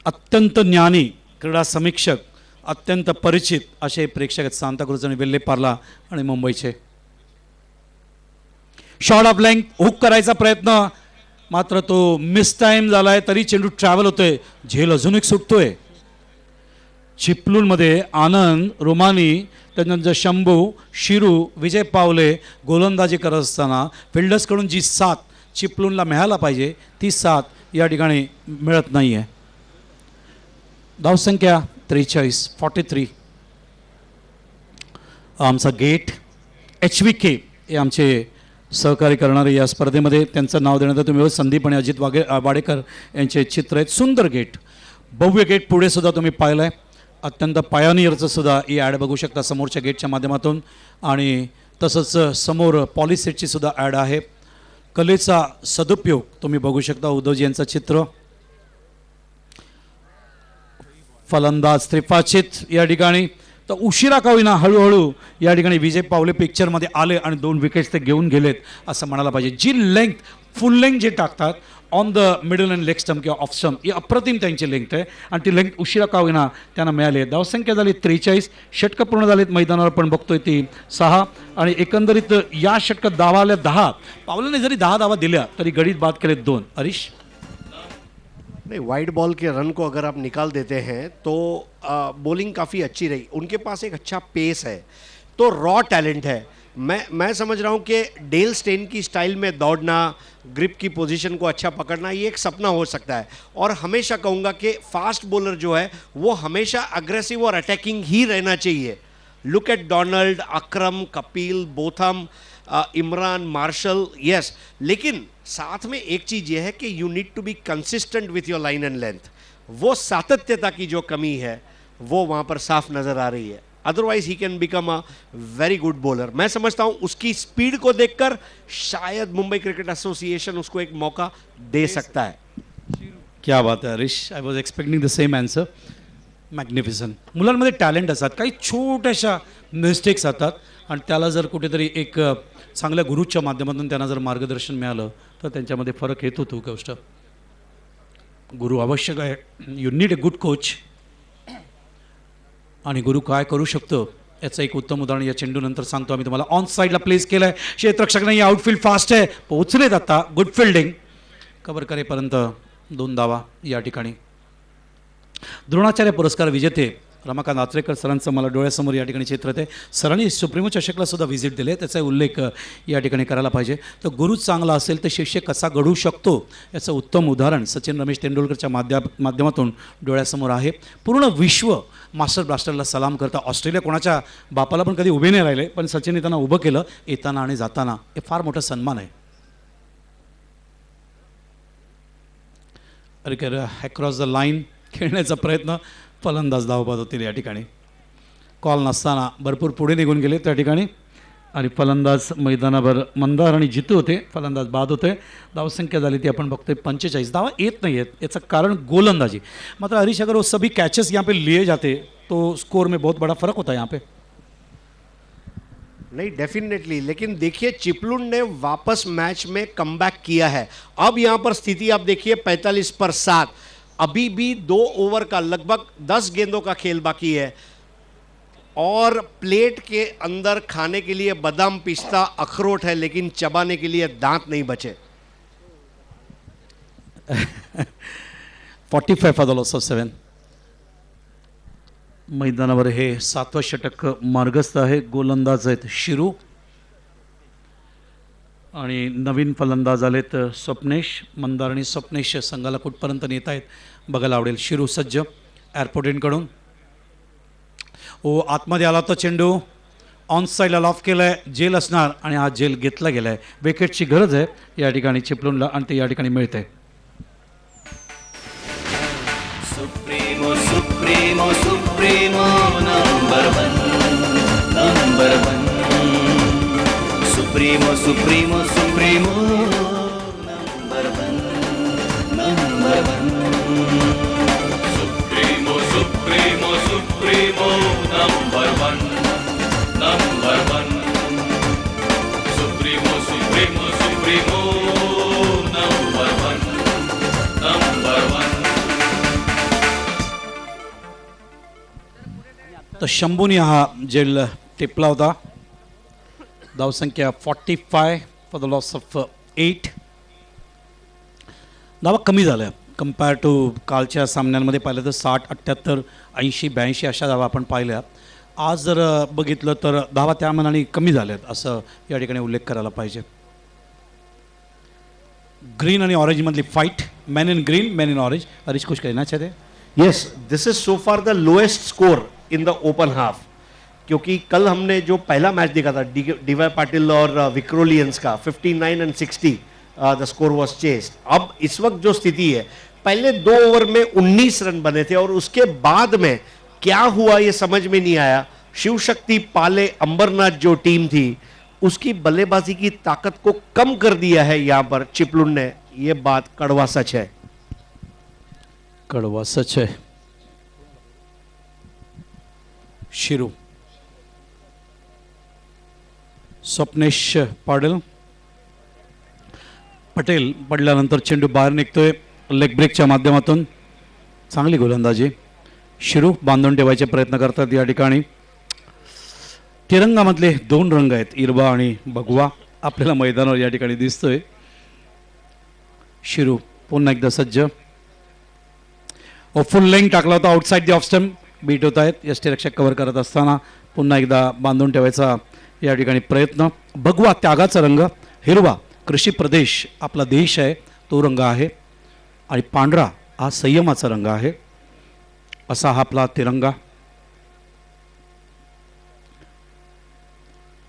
अत्यंत ज्ञानी क्रीडा समीक्षक, अत्यंत परिचित असे प्रेक्षक आहेत सांताक्रूज आणि वेल्ले पार्ला आणि मुंबईचे. शॉर्ट ऑफ लेंथ हुक करायचा प्रयत्न, मात्र तो मिस टाइम झालाय. तरी चेंडू ट्रॅव्हल होतोय, झेल अजून एक सुटतोय. चिपळूणमध्ये आनंद, रोमानी, त्यानंतर शंभू, शिरू, विजय पावले गोलंदाजी करत असताना फिल्डर्सकडून जी साथ चिपळूणला मिळायला पाहिजे ती साथ या ठिकाणी मिळत नाही आहे. धावसंख्या 43. आमचा गेट HVK हे आमचे सहकार्य करणारे या स्पर्धेमध्ये, त्यांचं नाव देण्यात तुम्ही संदीप आणि अजित वाडेकर यांचे चित्र आहेत. सुंदर गेट, भव्य गेट पुढे सुद्धा तुम्ही पाहिलं आहे. अत्यंत पायोनियरचं सुद्धा ही ॲड बघू शकता समोरच्या गेटच्या माध्यमातून. आणि तसंच समोर पॉलिसेटची सुद्धा ॲड आहे. कलेचा सदुपयोग तुम्ही बघू शकता. उद्धवजी यांचं चित्र. फलंदाज त्रिफाचित या ठिकाणी, तर उशिरा का होईना हळूहळू या ठिकाणी विजय पावले पिक्चरमध्ये आले आणि 2 विकेट्स ते घेऊन गेलेत असं म्हणायला पाहिजे. जी लेंथ, फुल लेंथ जे टाकतात on the middle and leg stump किंवा ऑफ स्टम्प, ही अप्रतिम त्यांची लेंथ आहे आणि ती लेंथ उशिरा का होईना त्यांना मिळाली आहे. धावसंख्या झाली 43. षटकं पूर्ण झालीत मैदानावर, पण बघतोय ती 6 आणि एकंदरीत या षटकात धावा आल्या 10. पावलाने जरी 10 धावा दिल्या तरी गडीत बाद केले 2. हरीश, नहीं, वाइड बॉल के रन को अगर आप निकाल देते हैं तो बॉलिंग काफ़ी अच्छी रही. उनके पास एक अच्छा पेस है, तो रॉ टैलेंट है. मैं समझ रहा हूँ कि डेल स्टेन की स्टाइल में दौड़ना, ग्रिप की पोजीशन को अच्छा पकड़ना, ये एक सपना हो सकता है. और हमेशा कहूँगा कि फास्ट बॉलर जो है वो हमेशा अग्रेसिव और अटैकिंग ही रहना चाहिए. Look at Donald, Akram, Kapil, Botham, Imran, Marshall, yes. लेकिन साथ में एक चीज़ ये है कि you need to be consistent with your line and length. वो सातत्यता की जो कमी है वो वहाँ पर साफ नज़र आ रही है. Otherwise he can become a very good bowler. मैं समझता हूँ उसकी स्पीड को देखकर शायद मुंबई क्रिकेट एसोसिएशन उसको एक मौका दे सकता है. क्या बात आहे Harish, I was expecting the same answer. Magnificent. मुलांमध्ये टॅलेंट असतात, काही छोट्याशा मिस्टेक्स असतात आणि त्याला जर कुठेतरी एक चांगल्या गुरुच्या माध्यमातून त्यांना जर मार्गदर्शन मिळालं तर त्यांच्यामध्ये फरक येत होतो. गोष्ट गुरु आवश्यक आहे. You need a good coach. आणि गुरु काय करू शकतो याचं एक उत्तम उदाहरण या चेंडूनंतर सांगतो आम्ही तुम्हाला. ऑन साईडला प्लेस केलं आहे, क्षेत्ररक्षक नाही, आउटफील्ड फास्ट आहे, पोहोचलेत आता. गुड फिल्डिंग, कव्हर करेपर्यंत 2 धावा या ठिकाणी. द्रोणाचार्य पुरस्कार विजेते रमाकांत आचरेकर सरांचं मला डोळ्यासमोर या ठिकाणी चित्र आहे. सरांनी सुप्रीमो चषकला सुद्धा व्हिजिट दिले, त्याचा उल्लेख या ठिकाणी करायला पाहिजे. तर गुरु चांगला असेल तर शिष्य कसा घडू शकतो याचं उत्तम उदाहरण सचिन रमेश तेंडुलकरच्या माध्यमातून डोळ्यासमोर आहे. पूर्ण विश्व मास्टर ब्लास्टरला सलाम करता. ऑस्ट्रेलिया कोणाच्या बापाला पण कधी उभे नाही राहिले, पण सचिनने त्यांना उभं केलं येताना आणि जाताना. हे फार मोठा सन्मान आहे. अरे अक्रॉस द लाईन खेळण्याचा प्रयत्न, फलंदाज धावबाद होतील या ठिकाणी. कॉल नसताना भरपूर पुढे निघून गेले त्या ठिकाणी आणि फलंदाज मैदानावर मंदार आणि जितू होते. फलंदाज बाद होते. धावसंख्या झाली ती आपण बघतोय 45. धावा येत नाही आहेत याचं कारण गोलंदाजी. मात्र हरीश, अगर वो सभी कैचेस यहाँ पे लिए जाते तो स्कोर में बहुत बड़ा फ़र्क होता है यहाँ पे. नहीं, डेफिनेटली. लेकिन देखिए चिपलून ने वापस मैच में कमबैक किया है. अब यहाँ पर स्थिति आप देखिए 45 पर 7. अभी भी 2 ओवर का लगभग 10 गेंदों का खेल बाकी है और प्लेट के अंदर खाने के लिए बादाम, पिस्ता, अखरोट है, लेकिन चबाने के लिए दांत नहीं बचे. 45 फॉर द लॉस ऑफ 7. मैदानावर हे 7वं षटक मार्गस्थ आहे. गोलंदाज आहेत शिरू आणि नवीन फलंदाज आलेत स्वप्नेश. मंदार आणि स्वप्नेश संघाला कुठपर्यंत नेत आहेत बघायला आवडेल. शिरू सज्ज एअरपोर्टेंटकडून. ओ आतमध्ये आला तो चेंडू, ऑन साईडला लॉफ केला आहे. जेल असणार आणि हा जेल घेतला गेला आहे. विकेटची गरज आहे या ठिकाणी चिपळूणला आणि ते या ठिकाणी मिळते. Supremo supremo supremo number 1 number 1 supremo supremo supremo number 1 number 1 supremo supremo supremo number 1 number 1 supremo supremo supremo number 1 number 1 तर शंभूने हा जेल टिपला होता. धावसंख्या 45 फॉर द लॉस ऑफ 8. धावा कमी झाल्या कम्पेअर टू कालच्या सामन्यांमध्ये पाहिलं तर 60, 78, 80, 82 अशा धावा आपण पाहिल्या. आज जर बघितलं तर धावा त्या मनाने कमी झाल्यात असं या ठिकाणी उल्लेख करायला पाहिजे. ग्रीन आणि ऑरेंजमधली fight, man in green, man in orange. Harish कुछ कहना चाहते? Yes, this is so far the lowest score in the open half, क्योंकि कल हमने जो पहला मैच देखा था डीवाई पाटिल और विक्रोलियंस का 59 and 60 the score was chased. अब इस वक्त जो स्थिति है, पहले 2 ओवर में 19 रन बने थे और उसके बाद में क्या हुआ ये समझ में नहीं आया. शिव शक्ति पाले अंबरनाथ जो टीम थी उसकी बल्लेबाजी की ताकत को कम कर दिया है यहां पर चिपलुन ने. ये बात कड़वा सच है. कड़वा सच है. शिरू, स्वप्नेश पाटील पटेल पडल्यानंतर चेंडू बाहेर निघतोय लेग ब्रेकच्या माध्यमातून. चांगली गोलंदाजी. शिरू बांधून ठेवायचे प्रयत्न करतात या ठिकाणी. तिरंगामधले 2 रंग आहेत, हिरवा आणि भगवा, आपल्याला मैदानावर या ठिकाणी दिसतोय. शिरू पुन्हा एकदा सज्ज. फुल लेंग टाकला होता outside the off stump. Beat होत आहेत यष्टीरक्षक कव्हर करत असताना. पुन्हा एकदा बांधून ठेवायचा या ठिकाणी प्रयत्न. भगवा त्यागाचा रंग, हिरवा कृषी प्रदेश आपला देश आहे तो रंग आहे, आणि पांढरा हा संयमाचा रंग आहे. असा हा आपला तिरंगा.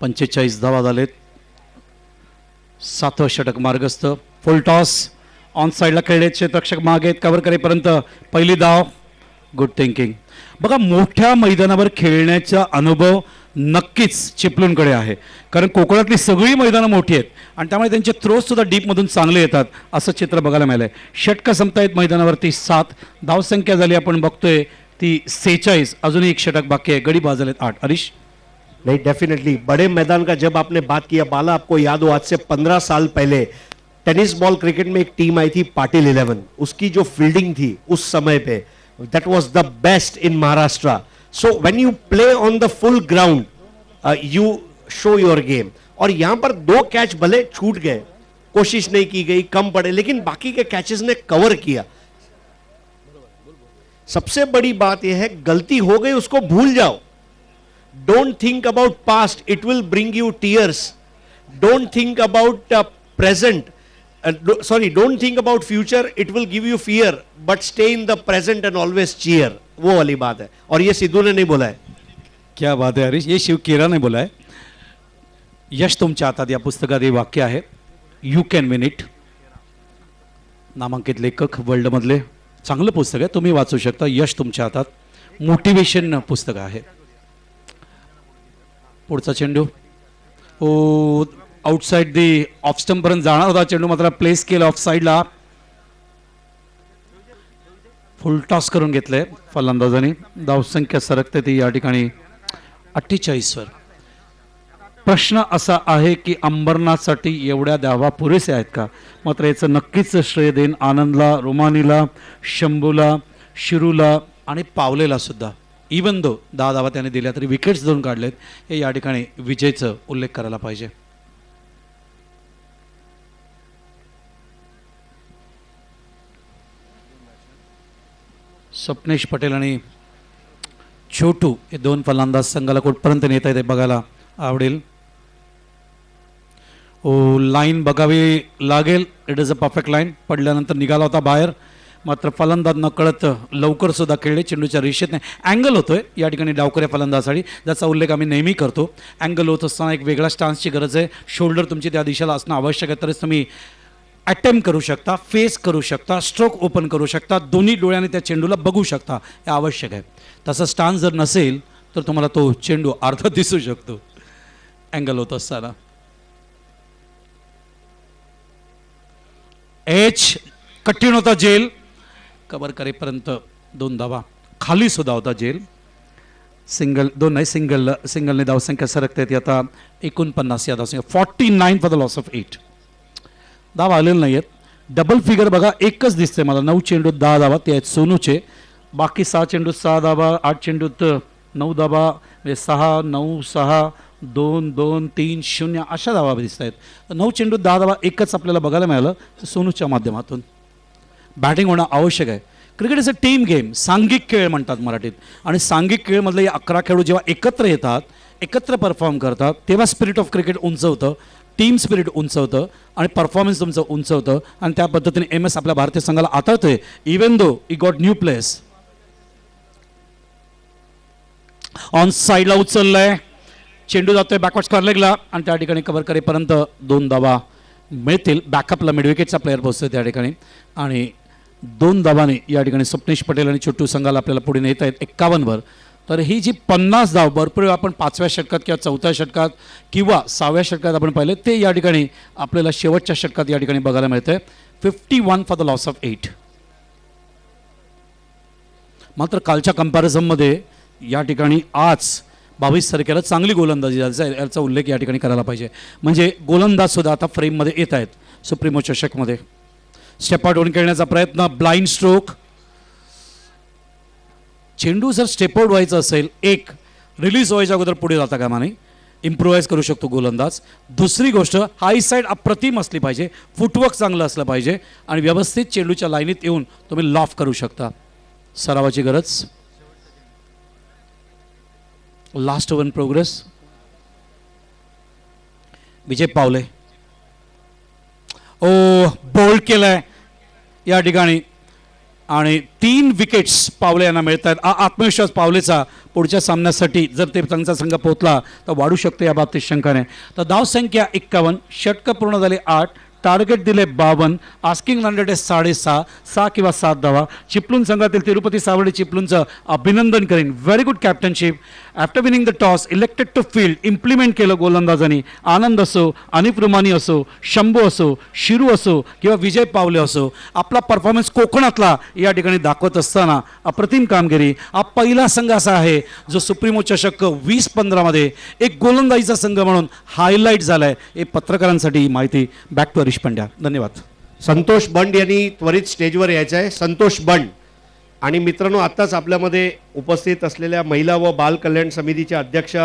45 धावा झालेत. 7वं षटक मार्गस्थ. फुल टॉस ऑन साईडला खेळले. क्षेत्ररक्षक मागे कव्हर करेपर्यंत पहिली धाव. Good thinking. बघा, मोठ्या मैदानावर खेळण्याचा अनुभव नक्कीच चिपलूणकडे आहे, कारण कोकणातली सगळी मैदानं मोठी आहेत आणि त्यामुळे त्यांचे थ्रोज सुद्धा डीपमधून चांगले येतात असं चित्र बघायला मिळालंय. षटकं संपतायत मैदानावरती. 7 धावसंख्या झाली आपण बघतोय ती 46. अजूनही एक षटक बाकी आहे. गडी बाजलेत 8. हरीश? नहीं, डेफिनेटली बड़े मैदान का जब आपने बात किया बाला, आपको याद हो आज से 15 साल पहले टेनिस बॉल क्रिकेट में एक टीम आई थी पाटिल 11. उसकी जो फील्डिंग थी उस समय पे, that was the best in Maharashtra. So when you play on the full ground you show your game. और यहां पर 2 कैच भले छूट गए, कोशिश नहीं की गई, कम पड़े, लेकिन बाकी के कैचेस ने कवर किया. सबसे बड़ी बात यह है, गलती हो गई उसको भूल जाओ. Don't think about past, it will bring you tears. Don't think about present, don't think about future, it will give you fear. But stay in the present and always cheer. वो वाली बात है, और ये सिद्धू ने नहीं बोला है. क्या बात है हरीश, ये शिव केराने बोला है. यश तुमच्या हातात या पुस्तकात हे वाक्य आहे. You can win it. नामांकित लेखक वर्ल्डमधले. चांगलं पुस्तक आहे, तुम्ही वाचू शकता. यश तुमच्या हातात मोटिवेशन पुस्तक आहे. पुढचा चेंडू आउटसाइड दी ऑफ स्टंप पर्यंत जाणार होता चेंडू, मात्र प्लेस केला ऑफ साईडला. फुल टॉस करून घेतलंय फलंदाजांनी. धावसंख्या सरकते ती या ठिकाणी 48 वर. प्रश्न असा आहे की अंबरनाथसाठी एवढ्या धावा पुरेसे आहेत का? मात्र याचं नक्कीच श्रेय देईन आनंदला, रोमानीला, शंभूला, शिरूला आणि पावलेला सुद्धा. इवन दो 10 धावा त्याने दिल्या तरी विकेट्स 2 काढलेत, हे या ठिकाणी विजयचं उल्लेख करायला पाहिजे. स्वप्नेश पटेल आणि छोटू हे 2 फलंदाज संघाला कुठपर्यंत नेत आहेत हे बघायला आवडेल. लाईन बघावी लागेल. It is a perfect line. पडल्यानंतर निघाला होता बाहेर, मात्र फलंदाज नकळत लवकर सुद्धा खेळले. चेंडूच्या रेषेतने अँगल होतोय या ठिकाणी डावकऱ्या फलंदाजासाठी, ज्याचा उल्लेख आम्ही नेहमी करतो. अँगल होत असताना एक वेगळा स्टान्सची गरज आहे. शोल्डर तुमची त्या दिशेला असणं आवश्यक आहे, तरच तुम्ही अटेम्प्ट करू शकता, फेस करू शकता, स्ट्रोक ओपन करू शकता, दोन्ही डोळ्याने त्या चेंडूला बघू शकता, हे आवश्यक आहे. तसा स्टान्स जर नसेल तर तुम्हाला तो चेंडू अर्धा दिसू शकतो अँगल होत असताना. एच कठीण होता जेल. कव्हर करेपर्यंत 2 धावा. खाली सुद्धा होता जेल. सिंगल 2 नाही, सिंगलने धावसंख्या सरकते ती आता 49 या धावसंख्या. 49 फॉर द लॉस ऑफ 8. धावा आलेले नाही आहेत. डबल फिगर बघा एकच दिसते मला. 9 चेंडूत 10 धावा ते आहेत सोनूचे. बाकी 6 चेंडूत 6 धावा, 8 चेंडूत 9 धावा म्हणजे 6-9-6-2-2-3-0 अशा धावा दिसत आहेत. 9 चेंडूत 10 धावा एकच आपल्याला बघायला मिळालं सोनूच्या माध्यमातून. बॅटिंग होणं आवश्यक आहे. Cricket is a team game, सांघिक खेळ म्हणतात मराठीत. आणि सांघिक खेळमधले या 11 खेळाडू जेव्हा एकत्र येतात, एकत्र परफॉर्म करतात, तेव्हा स्पिरिट ऑफ क्रिकेट उंचवतं, टीम स्पिरिट उंचवतं आणि परफॉर्मन्स तुमचं उंचवतं. आणि त्या पद्धतीने MS आपल्या भारतीय संघाला आतळतोय. Even though he got new place. On साईडला उचललंय, चेंडू जातोय बॅकवर्ड स्क्वेअर लेगला आणि त्या ठिकाणी कव्हर करेपर्यंत 2 धावा मिळतील. बॅकअपला मिडविकेटचा प्लेअर पोहोचतोय त्या ठिकाणी आणि 2 धावाने या ठिकाणी स्वप्नेश पटेल आणि छोटू संघाला आपल्याला पुढे नेत आहेत 51 वर. तर ही जी 50 धाव भरपूर वेळा आपण 5व्या षटकात किंवा 4थ्या षटकात किंवा 6व्या षटकात आपण पाहिले ते या ठिकाणी आपल्याला शेवटच्या षटकात या ठिकाणी बघायला मिळतंय. 51 फॉर द लॉस ऑफ 8. मात्र कालच्या कंपॅरिझनमध्ये या ठिकाणी आज 22 तारखेला चांगली गोलंदाजी झाली याचा उल्लेख या ठिकाणी करायला पाहिजे. म्हणजे गोलंदाजसुद्धा आता फ्रेममध्ये येत आहेत सुप्रीमो चषकमध्ये. स्टेप आउट होऊन खेळण्याचा प्रयत्न, ब्लाइंड स्ट्रोक. चेंडू जर स्टेप आउट व्हायचं असेल, एक रिलीज व्हायच्या अगोदर पुढे जाता कामा नये, इम्प्रोवाइज करू शकतो गोलंदाज. दुसरी गोष्ट, हाय साईड अप्रतिम असली पाहिजे, फुटवर्क चांगलं असलं पाहिजे आणि व्यवस्थित चेंडूच्या लाईनीत येऊन तुम्ही लॉफ करू शकता. सरावाची गरज. Last over in progress. Vijay Pawale bowled केलाय या ठिकाणी आणि 3 विकेट्स पावले यांना मिळत आहेत. आत्मविश्वास पावलेचा पुढच्या सामन्यासाठी जर ते चांगला संघ पोहोचला तर वाढू शकतो या बाबतीत शंकाने. तर धावसंख्या 51, षटकं पूर्ण झाले 8, टार्गेट दिले 52, आस्किंग रन रेट आहे 6.5, 6 किंवा 7 धावा. चिपळूण संघातील तिरुपती सावळे चिपळूणचं अभिनंदन करेन. Very good captainship. After winning the toss elected to field, implement केलं गोलंदाजांनी. आनंद असो, अनिफ रुमानी असो, शंभू असो, शिरू असो किंवा विजय पावले असो, आपला परफॉर्मन्स कोकणातला या ठिकाणी दाखवत असताना अप्रतिम कामगिरी. हा पहिला संघ असा आहे जो सुप्रीमो चषक 2015 एक गोलंदाजीचा संघ म्हणून हायलाईट झाला आहे. हे पत्रकारांसाठी ही माहिती. Back to Harish Pandya. धन्यवाद. संतोष बंड यांनी त्वरित स्टेजवर यायचं आहे. संतोष बंड. आणि मित्रांनो, आत्ताच आपल्यामध्ये उपस्थित असलेल्या महिला व बाल कल्याण समितीच्या अध्यक्ष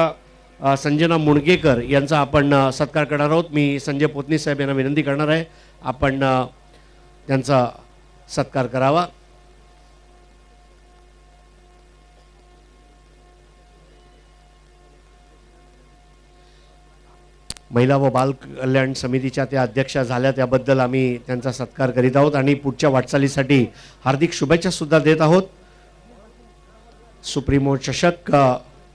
संजना मुणगेकर यांचा आपण सत्कार करणार आहोत. मी संजय पोतनी साहेब यांना विनंती करणार आहे आपण त्यांचा सत्कार करावा. महिला व बाल कल्याण समितीच्या त्या अध्यक्षा झाल्या त्याबद्दल आम्ही त्यांचा सत्कार करीत आहोत आणि पुढच्या वाटचालीसाठी हार्दिक शुभेच्छा सुद्धा देत आहोत. सुप्रीमो चषक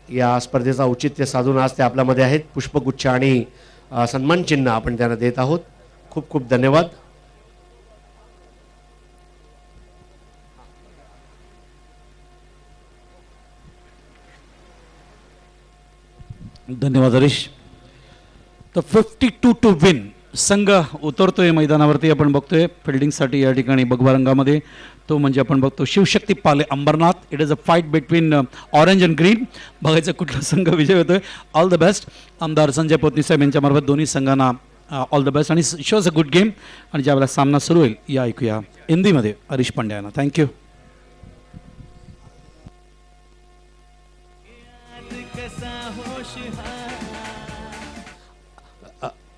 या स्पर्धेचा औचित्य साधून आज ते आपल्यामध्ये आहेत. पुष्पगुच्छ आणि सन्मान चिन्ह आपण त्यांना देत आहोत. खूप खूप धन्यवाद. धन्यवाद हरीश. तर 52 टू विन संघ उतरतोय मैदानावरती. आपण बघतोय फिल्डिंगसाठी या ठिकाणी भगवा रंगामध्ये तो म्हणजे आपण बघतो Shivshakti Pale Ambernath. It is a fight between orange and green. बघायचं कुठला संघ विजय होतोय. All the best. आमदार संजय पोतनी साहेब यांच्यामार्फत दोन्ही संघांना ऑल द बेस्ट आणि शोज अ गुड गेम. आणि ज्यावेळेला सामना सुरू होईल या ऐकूया हिंदीमध्ये हरीश पंड्या यांना. थँक्यू.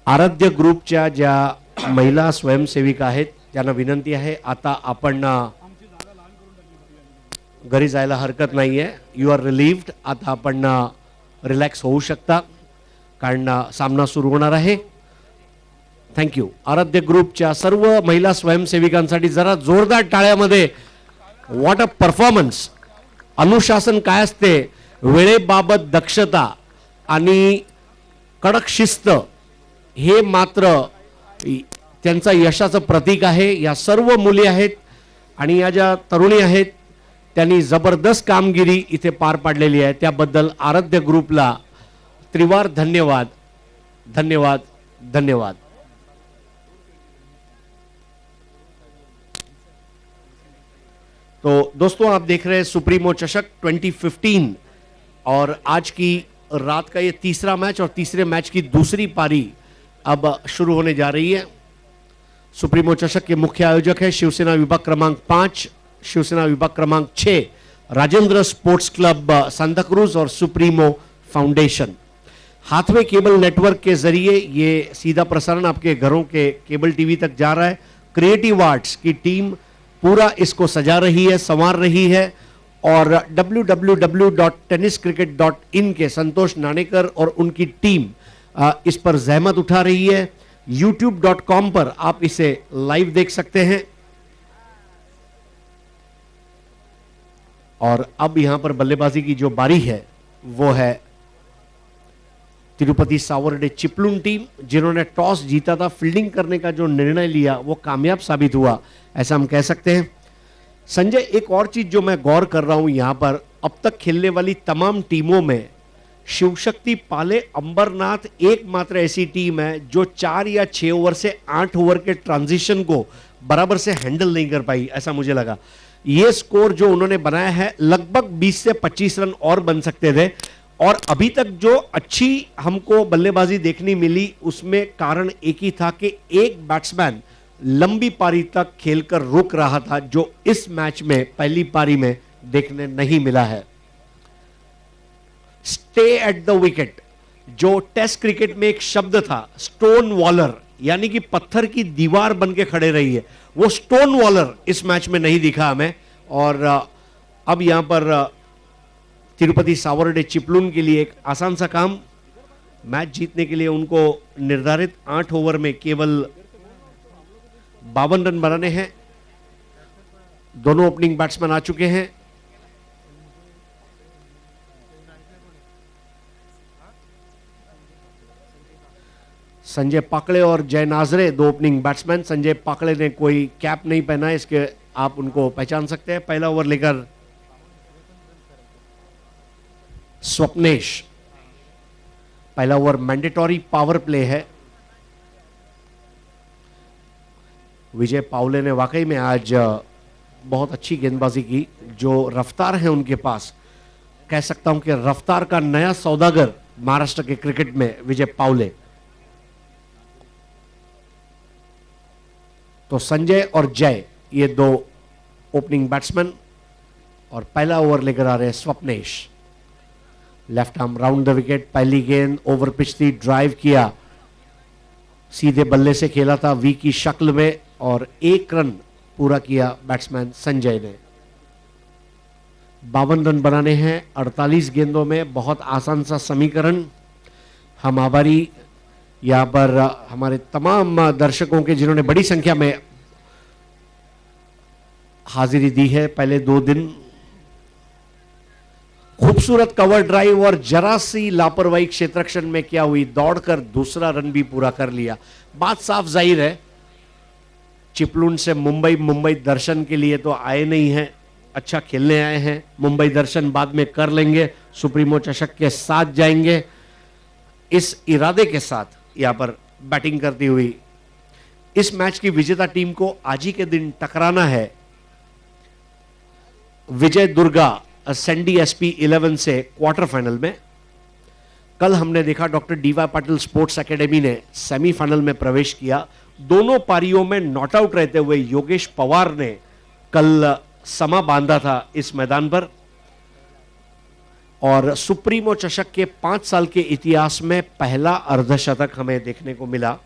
आराध्य ग्रुपच्या ज्या महिला स्वयंसेविका आहेत त्यांना विनंती आहे, आता आपण घरी जायला हरकत नाही आहे. You are relieved. आता आपण रिलॅक्स होऊ शकता कारण सामना सुरू होणार आहे. थँक्यू. आराध्य ग्रुपच्या सर्व महिला स्वयंसेविकांसाठी जरा जोरदार टाळ्यामध्ये. What a performance. अनुशासन काय असते, वेळेबाबत दक्षता आणि कडक शिस्त हे मात्र त्यांचा यशाचं प्रतीक आहे. या सर्व मुली आहेत आणि या ज्या तरुणी आहेत त्यांनी जबरदस्त कामगिरी इथे पार पाडलेली आहे. त्याबद्दल आराध्य ग्रुपला त्रिवार धन्यवाद. धन्यवाद. धन्यवाद. तो दोस्तों, आप देख रहे हैं सुप्रीमो चषक 2015 और आज की रात का ये तीसरा मैच और तीसरे मैच की दूसरी पारी अब शुरू होने जा रही है. सुप्रीमो चषक के मुख्य आयोजक है शिवसेना विभाग क्रमांक 5, शिवसेना विभाग क्रमांक 6 राजेंद्र स्पोर्ट्स क्लब सांता क्रूज और supremo foundation. Hathway cable network के जरिए ये सीधा प्रसारण आपके घरों के केबल टीवी तक जा रहा है। क्रिएटिव आर्ट्स की टीम पूरा इसको सजा रही है, संवार रही है, और www.tenniscricket.in के संतोष नानेकर और उनकी टीम इस पर जहमत उठा रही है। youtube.com पर आप इसे लाइव देख सकते हैं। और अब यहां पर बल्लेबाजी की जो बारी है वो है तिरुपति सावर्डे चिपलून टीम, जिन्होंने टॉस जीता था। फील्डिंग करने का जो निर्णय लिया वो कामयाब साबित हुआ, ऐसा हम कह सकते हैं। संजय, एक और चीज जो मैं गौर कर रहा हूं यहां पर, अब तक खेलने वाली तमाम टीमों में शिवशक्ति पाले अंबरनाथ एकमात्र ऐसी टीम है जो 4 या 6 ओवर से 8 ओवर के ट्रांजिशन को बराबर से हैंडल नहीं कर पाई, ऐसा मुझे लगा। ये स्कोर जो उन्होंने बनाया है, लगभग 20 से 25 रन और बन सकते थे। और अभी तक जो अच्छी हमको बल्लेबाजी देखने मिली उसमें कारण एक ही था कि एक बैट्समैन लंबी पारी तक खेलकर रुक रहा था, जो इस मैच में पहली पारी में देखने नहीं मिला है। स्टे एट द विकेट, जो टेस्ट क्रिकेट में एक शब्द था, स्टोन वॉलर, यानी कि पत्थर की दीवार बन के खड़े रही है, वो स्टोन वॉलर इस मैच में नहीं दिखा हमें। और अब यहां पर तिरुपति सावर्डे चिपलून के लिए एक आसान सा काम, मैच जीतने के लिए उनको निर्धारित 8 ओवर में केवल 52 रन बनाने हैं। दोनों ओपनिंग बैट्समैन आ चुके हैं। संजय पाकड़े और जय नाजरे, दो ओपनिंग बैट्समैन। संजय पाकड़े ने कोई कैप नहीं पहना है, इसके आप उनको पहचान सकते हैं। पहला ओवर लेकर स्वप्नेश। पहला ओवर मैंडेटरी पावर प्ले है। विजय पावले ने वाकई में आज बहुत अच्छी गेंदबाजी की। जो रफ्तार है उनके पास, कह सकता हूं कि रफ्तार का नया सौदागर महाराष्ट्र के क्रिकेट में विजय पावले। तो संजय और जय, ये दो ओपनिंग बैट्समैन, और पहला ओवर लेकर आ रहे हैं Swapnesh. Left arm round the wicket, पहली गेंद ओवर पिच थी, ड्राइव किया, सीधे बल्ले से खेला था वी की शक्ल में, और 1 रन पूरा किया बैट्समैन संजय ने। 52 रन बनाने हैं 48 गेंदों में, बहुत आसान सा समीकरण। हम आभारी यहां पर हमारे तमाम दर्शकों के जिन्होंने बड़ी संख्या में हाजिरी दी है पहले 2 दिन। खूबसूरत कवर ड्राइव, और जरा सी लापरवाही क्षेत्ररक्षण में क्या हुई, दौड़कर दूसरा रन भी पूरा कर लिया। बात साफ जाहिर है, चिपलून से मुंबई दर्शन के लिए तो आए नहीं हैं, अच्छा खेलने आए हैं। मुंबई दर्शन बाद में कर लेंगे, सुप्रीमो चषक के साथ जाएंगे, इस इरादे के साथ यहां पर बैटिंग करती हुई इस मैच की विजेता टीम को आज ही के दिन टकराना है विजय दुर्गा सैंडी एसपी 11 से क्वार्टर फाइनल में। कल हमने देखा doctor D Y Patil sports academy ने सेमीफाइनल में प्रवेश किया। दोनों पारियों में नॉट आउट रहते हुए योगेश पवार ने कल समा बांधा था इस मैदान पर, और सुप्रीमो चषक के 5 साल के इतिहास में पहला अर्धशतक हमें देखने को मिला।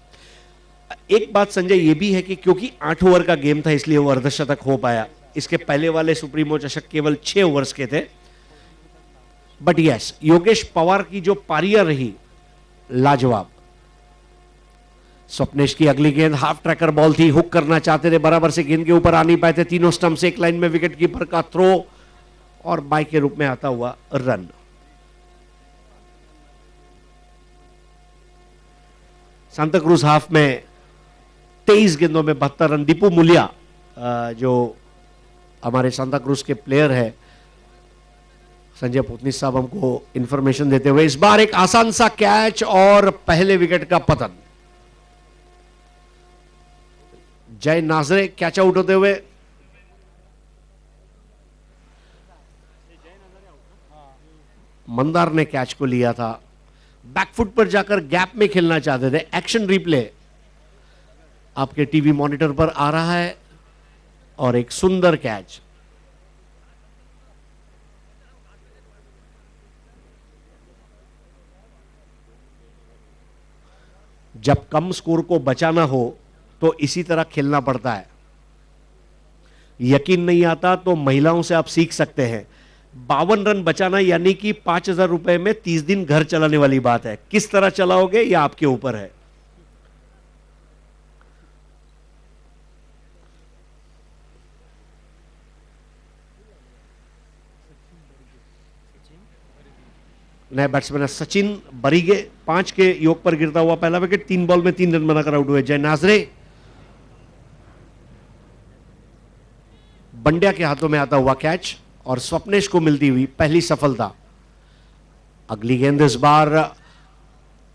एक बात संजय ये भी है कि क्योंकि 8 ओवर का गेम था इसलिए वो अर्धशतक हो पाया। इसके पहले वाले सुप्रीमो चषक केवल 6 ओवर्स के थे। बट यस, योगेश पवार की जो पारियां रही लाजवाब। स्वप्नेश की अगली गेंद हाफ ट्रैकर बॉल थी, हुक करना चाहते थे, बराबर से गेंद के ऊपर आ नहीं पाए थे। तीनों स्टंप से एक लाइन में विकेट कीपर का थ्रो, और बाई के रूप में आता हुआ रन। सांता क्रूज हाफ में 23 गेंदों में 72 रन। दीपू मुलिया जो हमारे सांता क्रूज के प्लेयर है, संजय पुतनीस साहब हमको इंफॉर्मेशन देते हुए, इस बार एक आसान सा कैच और पहले विकेट का पतन। जय नाजरे कैच आउट होते हुए। मंदार ने कैच को लिया था, बैकफुट पर जाकर गैप में खेलना चाहते थे। एक्शन रिप्ले आपके टीवी मॉनिटर पर आ रहा है, और एक सुंदर कैच। जब कम स्कोर को बचाना हो तो इसी तरह खेलना पड़ता है। यकीन नहीं आता तो महिलाओं से आप सीख सकते हैं। 52 रन बचाना यानी कि 5,000 रुपए में 30 दिन घर चलाने वाली बात है। किस तरह चलाओगे यह आपके ऊपर है। नए बैट्समैन है सचिन बरीगे, 5 के योग पर गिरता हुआ पहला विकेट, 3 बॉल में 3 रन बनाकर आउट हुए जय नाजरे। बंड्या के हाथों में आता हुआ कैच और स्वप्नेश को मिलती हुई पहली सफलता। अगली गेंद इस बार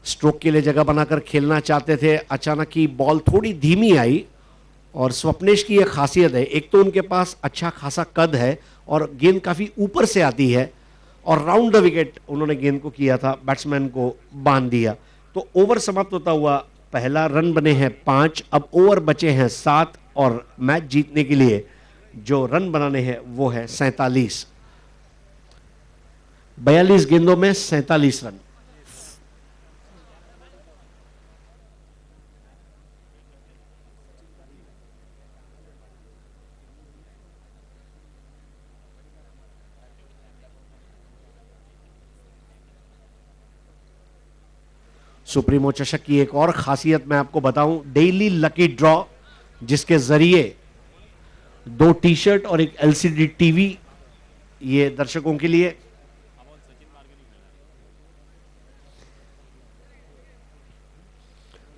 स्ट्रोक के लिए जगह बनाकर खेलना चाहते थे, अचानक ही बॉल थोड़ी धीमी आई और स्वप्नेश की यह खासियत है, एक तो उनके पास अच्छा खासा कद है और गेंद काफी ऊपर से आती है और राउंड द विकेट उन्होंने गेंद को किया था, बैट्समैन को बांध दिया। तो ओवर समाप्त होता हुआ पहला रन बने हैं 5, अब ओवर बचे हैं 7 और मैच जीतने के लिए जो रन बनाने हैं वो है 47। 42 गेंदों में 47 रन। सुप्रीमो चषक की एक और खासियत मैं आपको बताऊं, डेली लकी ड्रॉ, जिसके जरिए 2 टी शर्ट और एक एलसीडी टीवी ये दर्शकों के लिए।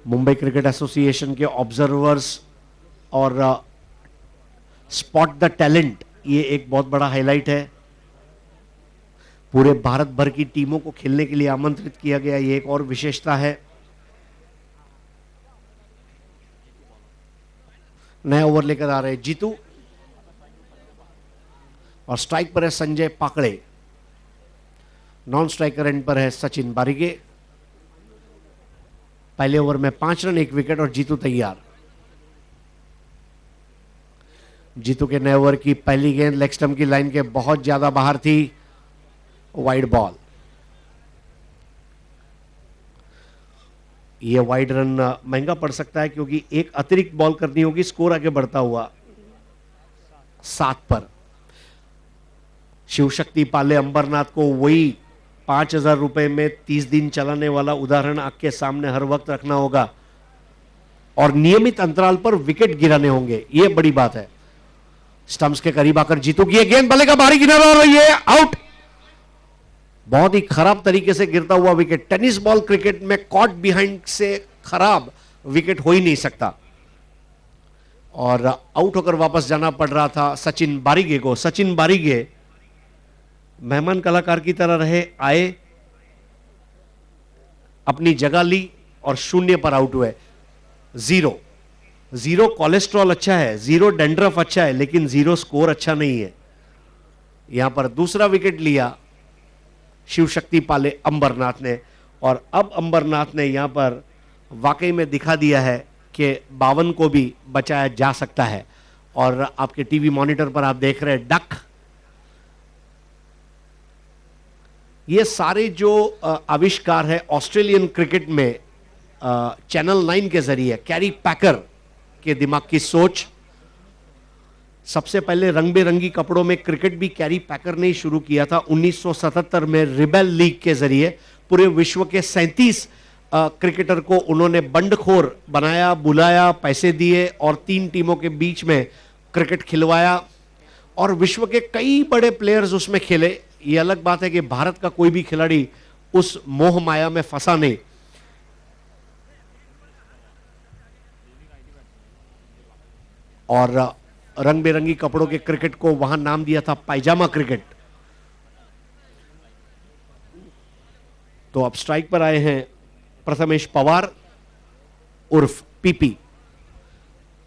मुंबई क्रिकेट एसोसिएशन के ऑब्जर्वर्स और स्पॉट द टैलेंट, ये एक बहुत बड़ा हाईलाइट है। पूरे भारत भर की टीमों को खेलने के लिए आमंत्रित किया गया, ये एक और विशेषता है। नया ओवर लेकर आ रहे जीतू और स्ट्राइक पर है संजय पाकड़े, नॉन स्ट्राइकर एंड पर है सचिन बारिगे। पहले ओवर में 5 रन 1 विकेट और जीतू तैयार। जीतू के नए ओवर की पहली गेंद लेग स्टंप की लाइन के बहुत ज्यादा बाहर थी, वाइड बॉल। यह वाइड रन महंगा पड़ सकता है क्योंकि एक अतिरिक्त बॉल करनी होगी, स्कोर आगे बढ़ता हुआ 7 पर। शिवशक्ति पाले अंबरनाथ को वही 5,000 रुपए में 30 दिन चलाने वाला उदाहरण आपके सामने हर वक्त रखना होगा और नियमित अंतराल पर विकेट गिराने होंगे, यह बड़ी बात है। स्टंप्स के करीब आकर जीतू की गेंद बल्ले का बाहरी किनारा और ये आउट। बहुत ही खराब तरीके से गिरता हुआ विकेट। टेनिस बॉल क्रिकेट में कॉट बिहाइंड से खराब विकेट हो ही नहीं सकता और आउट होकर वापस जाना पड़ रहा था सचिन बारिगे को। सचिन बारिगे मेहमान कलाकार की तरह रहे, आए, अपनी जगह ली और 0 पर आउट हुए। 0 कोलेस्ट्रॉल अच्छा है, 0 डेंड्रफ अच्छा है, लेकिन 0 स्कोर अच्छा नहीं है। यहां पर दूसरा विकेट लिया शिवशक्ति पाले अंबरनाथ ने और अब अंबरनाथ ने यहां पर वाकई में दिखा दिया है कि 52 को भी बचाया जा सकता है। और आपके टीवी मॉनिटर पर आप देख रहे हैं डक। ये सारे जो आविष्कार है ऑस्ट्रेलियन क्रिकेट में चैनल 9 के जरिए, कैरी पैकर के दिमाग की सोच। सबसे पहले रंग बेरंगी कपड़ों में क्रिकेट भी कैरी पैकर ने शुरू किया था 1977 में रिबेल लीग के जरिए। पूरे विश्व के 37 क्रिकेटर को उन्होंने बंडखोर बनाया, बुलाया, पैसे दिए और 3 टीमों के बीच में क्रिकेट खिलवाया और विश्व के कई बड़े प्लेयर्स उसमें खेले। ये अलग बात है कि भारत का कोई भी खिलाड़ी उस मोह माया में फंसा नहीं। और रंग बेरंगी कपड़ों के क्रिकेट को वहां नाम दिया था पायजामा क्रिकेट। तो अब स्ट्राइक पर आए हैं प्रथमेश पवार उर्फ पीपी।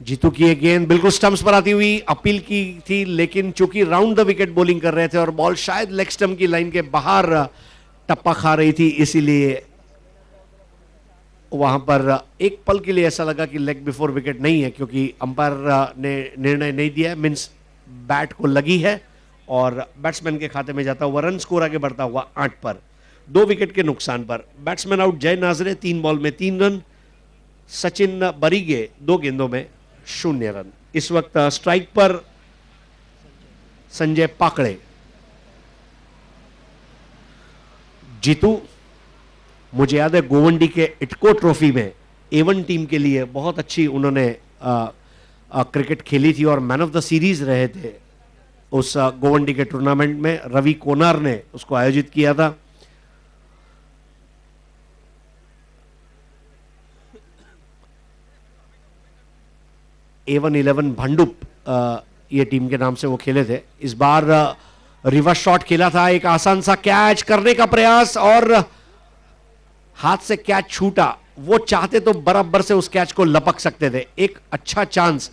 जीतू की ये गेंद बिल्कुल स्टंप्स पर आती हुई अपील की थी, लेकिन चूंकि राउंड द विकेट बॉलिंग कर रहे थे और बॉल शायद लेग स्टंप की लाइन के बाहर टप्पा खा रही थी, इसीलिए वहां पर एक पल के लिए ऐसा लगा कि लेग बिफोर विकेट नहीं है, क्योंकि अंपायर ने निर्णय नहीं दिया है। मींस बैट को लगी है और बैट्समैन के खाते में जाता हुआ रन, स्कोर आगे बढ़ता हुआ 8 पर, 2 विकेट के नुकसान पर। बैट्समैन आउट जय नाजरे, 3 बॉल में 3 रन। सचिन बरीगे 2 गेंदों में 0 रन। इस वक्त स्ट्राइक पर संजय पाकड़े। जीतू, मुझे याद है गोवंडी के इटको ट्रॉफी में A1 टीम के लिए बहुत अच्छी उन्होंने क्रिकेट खेली थी और मैन ऑफ द सीरीज रहे थे उस गोवंडी के टूर्नामेंट में। रवि कोनार ने उसको आयोजित किया था। A111 भांडुप ये टीम के नाम से वो खेले थे। इस बार रिवर्स शॉट खेला था, एक आसान सा कैच करने का प्रयास और हाथ से कैच छूटा। वो चाहते तो बराबर से उस कैच को लपक सकते थे। एक अच्छा चांस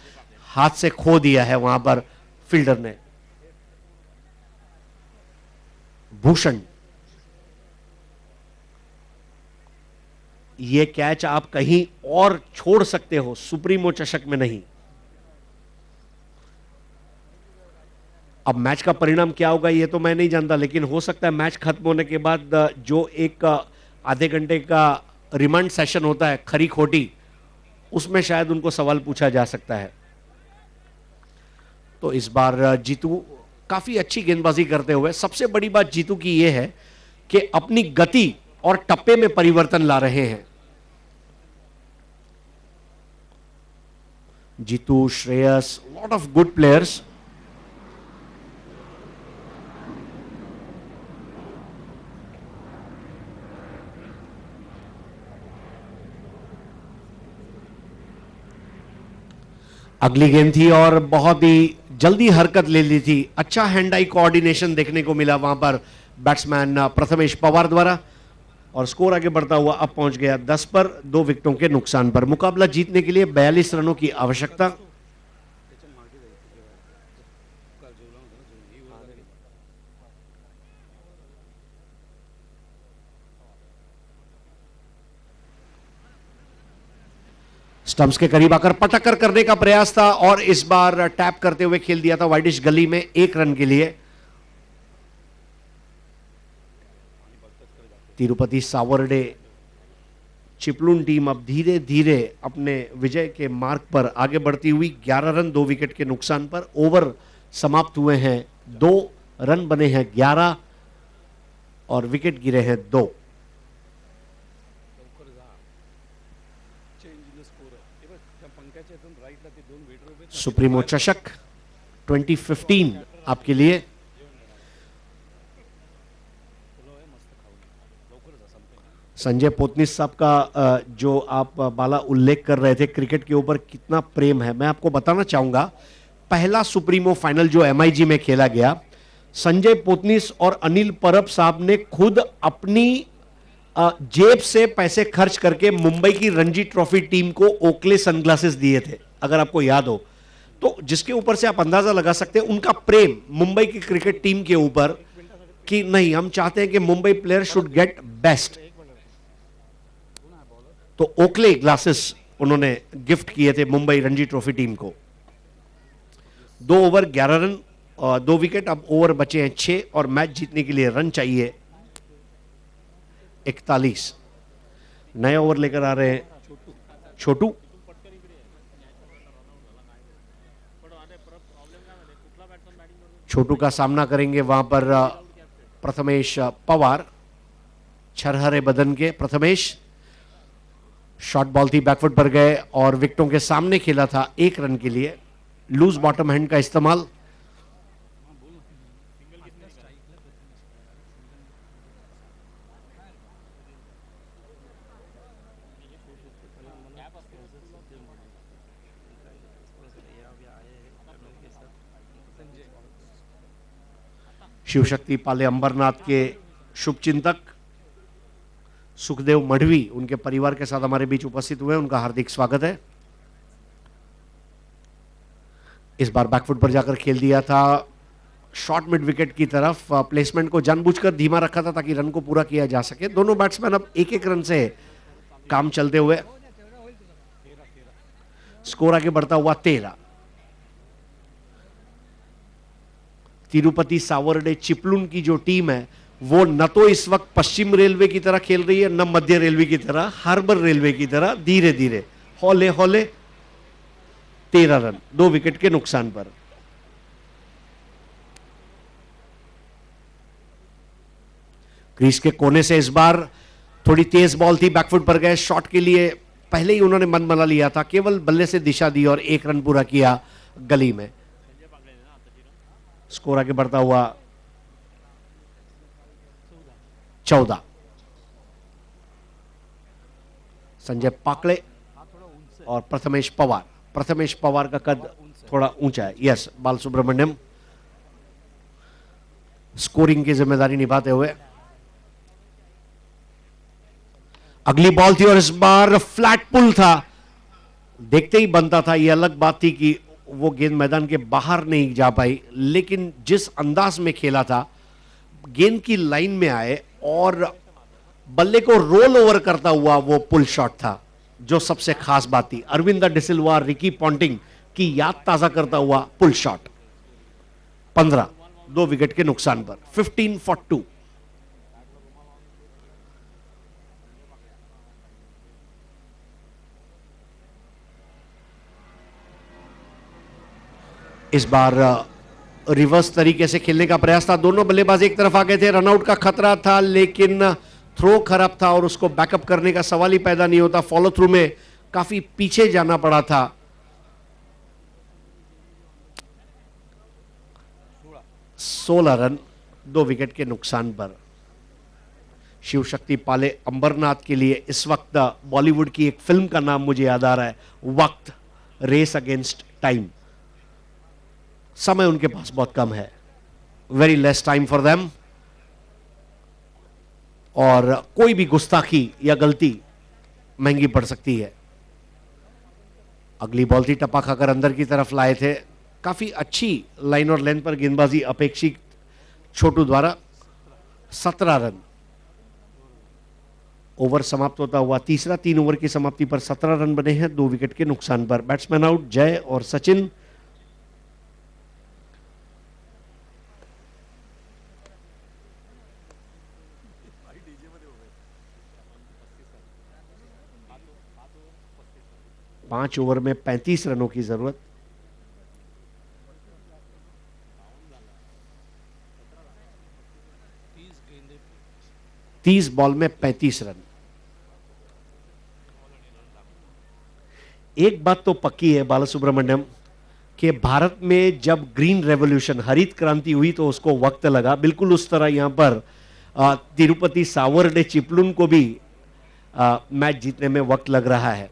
हाथ से खो दिया है वहां पर फील्डर ने। भूषण, ये कैच आप कहीं और छोड़ सकते हो, सुप्रीमो चषक में नहीं। अब मैच का परिणाम क्या होगा ये तो मैं नहीं जानता, लेकिन हो सकता है मैच खत्म होने के बाद जो एक आधे घंटे का रिमांड सेशन होता है खरी खोटी, उसमें शायद उनको सवाल पूछा जा सकता है। तो इस बार जीतू काफी अच्छी गेंदबाजी करते हुए, सबसे बड़ी बात जीतू की यह है कि अपनी गति और टप्पे में परिवर्तन ला रहे हैं। Jitu, Shreyas, lot of good players. अगली गेंद थी और बहुत ही जल्दी हरकत ले ली थी। अच्छा हैंड आई कोऑर्डिनेशन देखने को मिला वहां पर बैट्समैन प्रथमेश पवार द्वारा और स्कोर आगे बढ़ता हुआ अब पहुंच गया 10 पर, 2 विकेटों के नुकसान पर। मुकाबला जीतने के लिए 42 रनों की आवश्यकता। स्टंप्स के करीब आकर पटक्कर करने का प्रयास था और इस बार टैप करते हुए खेल दिया था वाइडिश गली में 1 रन के लिए। तिरुपति सावर्डे चिपलून टीम अब धीरे धीरे अपने विजय के मार्ग पर आगे बढ़ती हुई 11 रन 2 विकेट के नुकसान पर। ओवर समाप्त हुए हैं, 2 रन बने हैं 11 और विकेट गिरे हैं 2। सुप्रीमो चषक 2015 आपके लिए। संजय पोतनीस साहब का जो आप बाला उल्लेख कर रहे थे क्रिकेट के ऊपर कितना प्रेम है, मैं आपको बताना चाहूंगा। पहला सुप्रीमो फाइनल जो MIG में खेला गया, संजय पोतनीस और अनिल परब साहब ने खुद अपनी जेब से पैसे खर्च करके मुंबई की रणजी ट्रॉफी टीम को ओकले सनग्लासेस दिए थे, अगर आपको याद हो तो। जिसके ऊपर से आप अंदाजा लगा सकते हैं उनका प्रेम मुंबई की क्रिकेट टीम के ऊपर कि नहीं, हम चाहते हैं कि Mumbai player should get best. तो ओकले ग्लासेस उन्होंने गिफ्ट किए थे मुंबई रणजी ट्रॉफी टीम को। 2 ओवर 11 रन और 2 विकेट। अब ओवर बचे हैं 6 और मैच जीतने के लिए रन चाहिए 41। नए ओवर लेकर आ रहे हैं छोटू। छोटू का सामना करेंगे वहां पर प्रथमेश पवार, छरहरे बदन के प्रथमेश। शॉर्ट बॉल थी, बैकफुट पर गए और विकेटों के सामने खेला था 1 रन के लिए। लूज बॉटम हैंड का इस्तेमाल। शिवशक्ति पाले अंबरनाथ के शुभचिंतक सुखदेव मढ़वी उनके परिवार के साथ हमारे बीच उपस्थित हुए, उनका हार्दिक स्वागत है। इस बार बैकफुट पर जाकर खेल दिया था शॉर्ट मिड विकेट की तरफ। प्लेसमेंट को जानबूझकर धीमा रखा था ताकि रन को पूरा किया जा सके। दोनों बैट्समैन अब 1-1 रन से काम चलते हुए, स्कोर आगे बढ़ता हुआ 13। तिरुपति सावर्डे चिपलून की जो टीम है वो न तो इस वक्त पश्चिम रेलवे की तरह खेल रही है, न मध्य रेलवे की तरह, हार्बर रेलवे की तरह धीरे धीरे हौले हौले 13 रन, 2 विकेट के नुकसान पर। क्रीज के कोने से इस बार थोड़ी तेज बॉल थी, बैकफुट पर गए, शॉट के लिए पहले ही उन्होंने मन बना लिया था, केवल बल्ले से दिशा दी और 1 रन पूरा किया गली में। स्कोर आगे बढ़ता हुआ 14। संजय पाकड़े और प्रथमेश पवार। प्रथमेश पवार का कद थोड़ा ऊंचा है। यस, बाल सुब्रमण्यम स्कोरिंग की जिम्मेदारी निभाते हुए। अगली बॉल थी और इस बार फ्लैट पुल था, देखते ही बनता था। यह अलग बात थी कि वो गेंद मैदान के बाहर नहीं जा पाई, लेकिन जिस अंदाज में खेला था, गेंद की लाइन में आए और बल्ले को रोल ओवर करता हुआ वो पुल शॉट था, जो सबसे खास बात थी। अरविंद डिसिल्वा, रिकी पॉन्टिंग की याद ताजा करता हुआ पुल शॉट। 15, 2 विकेट के नुकसान पर। 15 for 2। इस बार रिवर्स तरीके से खेलने का प्रयास था, दोनों बल्लेबाज एक तरफ आ गए थे, रनआउट का खतरा था, लेकिन थ्रो खराब था और उसको बैकअप करने का सवाल ही पैदा नहीं होता। फॉलो थ्रू में काफी पीछे जाना पड़ा था। 16 रन, 2 विकेट के नुकसान पर। शिव शक्ति पाले अंबरनाथ के लिए इस वक्त बॉलीवुड की एक फिल्म का नाम मुझे याद आ रहा है, वक्त, रेस अगेंस्ट टाइम। समय उनके पास बहुत कम है, very less time for them, और कोई भी गुस्ताखी या गलती महंगी पड़ सकती है। अगली बॉल थी, टप्पा खाकर अंदर की तरफ लाए थे। काफी अच्छी लाइन और लेंथ पर गेंदबाजी अपेक्षित छोटू द्वारा। 17 रन। ओवर समाप्त होता हुआ तीसरा, 3 ओवर की समाप्ति पर 17 रन बने हैं, 2 विकेट के नुकसान पर। बैट्समैन आउट, जय और सचिन। पांच ओवर में 35 रनों की जरूरत। तीस बॉल में 35 रन। एक बात तो पक्की है बालासुब्रमण्यम, कि भारत में जब ग्रीन रेवोल्यूशन, हरित क्रांति हुई तो उसको वक्त लगा, बिल्कुल उस तरह यहां पर तिरुपति सावर्डे चिपलुन को भी मैच जीतने में वक्त लग रहा है।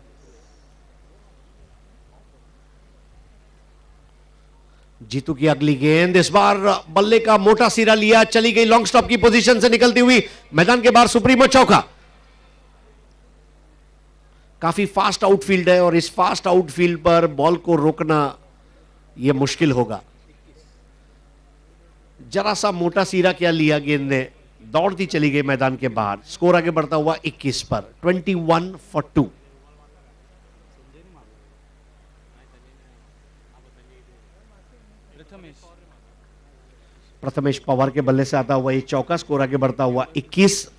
जीतू की अगली गेंद, इस बार बल्ले का मोटा सिरा लिया, चली गई लॉन्ग स्टॉप की पोजीशन से निकलती हुई मैदान के बाहर। सुप्रीमो चौका। काफी फास्ट आउटफील्ड है और इस फास्ट आउटफील्ड पर बॉल को रोकना यह मुश्किल होगा। जरा सा मोटा सिरा क्या लिया गेंद ने, दौड़ती चली गई मैदान के बाहर। स्कोर आगे बढ़ता हुआ 21 पर। 21 for 2। प्रथमेश पवार के बल्ले से आता हुआ ये चौका। स्कोर आगे बढ़ता हुआ 21।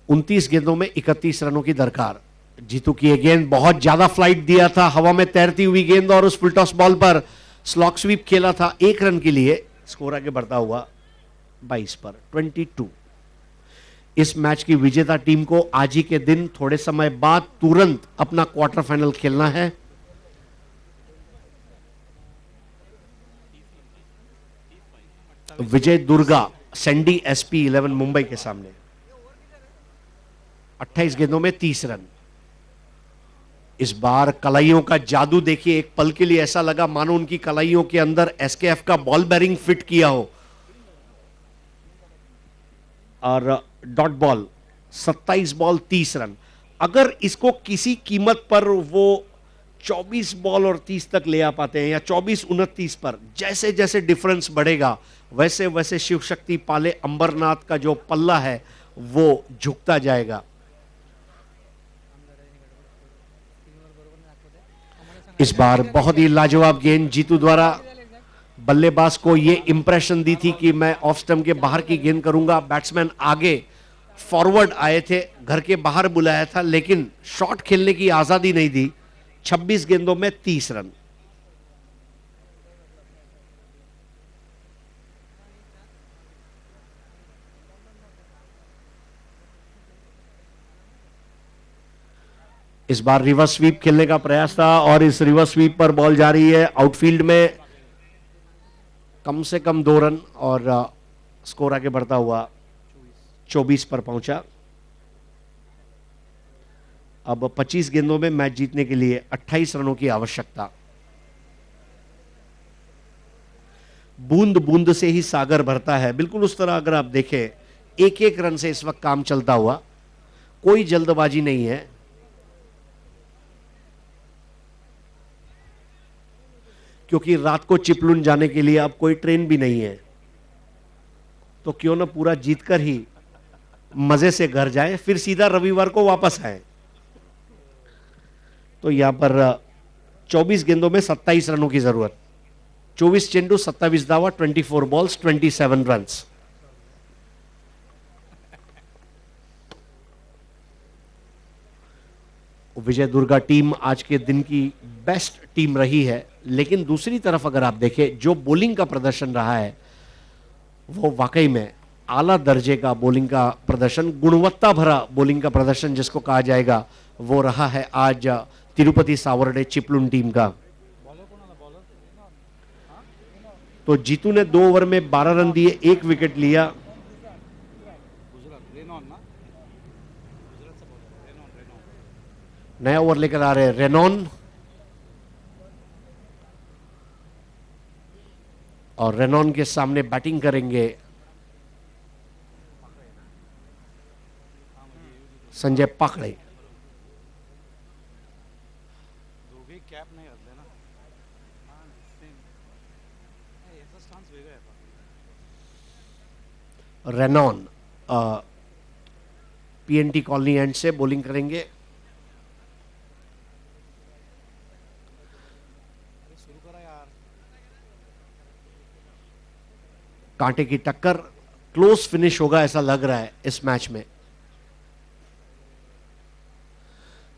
29 गेंदों में 31 रनों की दरकार। जीतू की ये गेंद बहुत ज्यादा फ्लाइट दिया था, हवा में तैरती हुई गेंद, और उस फुलटॉस बॉल पर स्लॉक स्वीप खेला था 1 रन के लिए। स्कोर आगे बढ़ता हुआ 22 पर। 22। इस मैच की विजेता टीम को आज ही के दिन थोड़े समय बाद तुरंत अपना क्वार्टर फाइनल खेलना है। विजय दुर्गा, सैंडी SP 11 मुंबई के सामने। 28 गेंदों में 30 रन। इस बार कलाइयों का जादू देखिए, एक पल के लिए ऐसा लगा मानो उनकी कलाइयों के अंदर SKF का बॉल बेरिंग फिट किया हो। और डॉट बॉल, 27 बॉल 30 रन। अगर इसको किसी कीमत पर वो 24 बॉल और 30 तक ले आ पाते हैं, या 24-29 पर, जैसे जैसे डिफरेंस बढ़ेगा वैसे वैसे शिव शक्ति पाले अंबरनाथ का जो पल्ला है वो झुकता जाएगा। इस बार बहुत ही लाजवाब गेंद जीतू द्वारा। बल्लेबाज को यह इंप्रेशन दी थी कि मैं ऑफ स्टंप के बाहर की गेंद करूंगा। बैट्समैन आगे फॉरवर्ड आए थे, घर के बाहर बुलाया था, लेकिन शॉट खेलने की आजादी नहीं दी। 26 गेंदों में 30 रन। इस बार रिवर्स स्वीप खेलने का प्रयास था और इस रिवर्स स्वीप पर बॉल जा रही है आउटफील्ड में, कम से कम 2 रन और स्कोर आगे बढ़ता हुआ 24 पर पहुंचा। अब 25 गेंदों में मैच जीतने के लिए 28 रनों की आवश्यकता। बूंद बूंद से ही सागर भरता है, बिल्कुल उस तरह अगर आप देखें, एक एक रन से इस वक्त काम चलता हुआ, कोई जल्दबाजी नहीं है। क्योंकि रात को चिपलून जाने के लिए अब कोई ट्रेन भी नहीं है, तो क्यों ना पूरा जीतकर ही मजे से घर जाएं, फिर सीधा रविवार को वापस आए। तो यहां पर 24 गेंदों में 27 रनों की जरूरत। 24 चेंडू, 27 दावा, 24 बॉल्स, 27 रन्स। विजय दुर्गा टीम आज के दिन की बेस्ट टीम रही है, लेकिन दूसरी तरफ अगर आप देखें, जो बॉलिंग का प्रदर्शन रहा है वो वाकई में आला दर्जे का बॉलिंग का प्रदर्शन, गुणवत्ता भरा बॉलिंग का प्रदर्शन जिसको कहा जाएगा, वो रहा है आज तिरुपति सावर्डे चिपलून टीम का। तो जीतू ने 2 ओवर में 12 रन दिए, 1 विकेट लिया। नया ओवर लेकर आ रहे हैं रेनॉन, और रेनॉन के सामने बैटिंग करेंगे Sanjay पाकड़े। Renan PNT colony and से बॉलिंग करेंगे। कांटे की टक्कर, क्लोज फिनिश होगा ऐसा लग रहा है इस मैच में।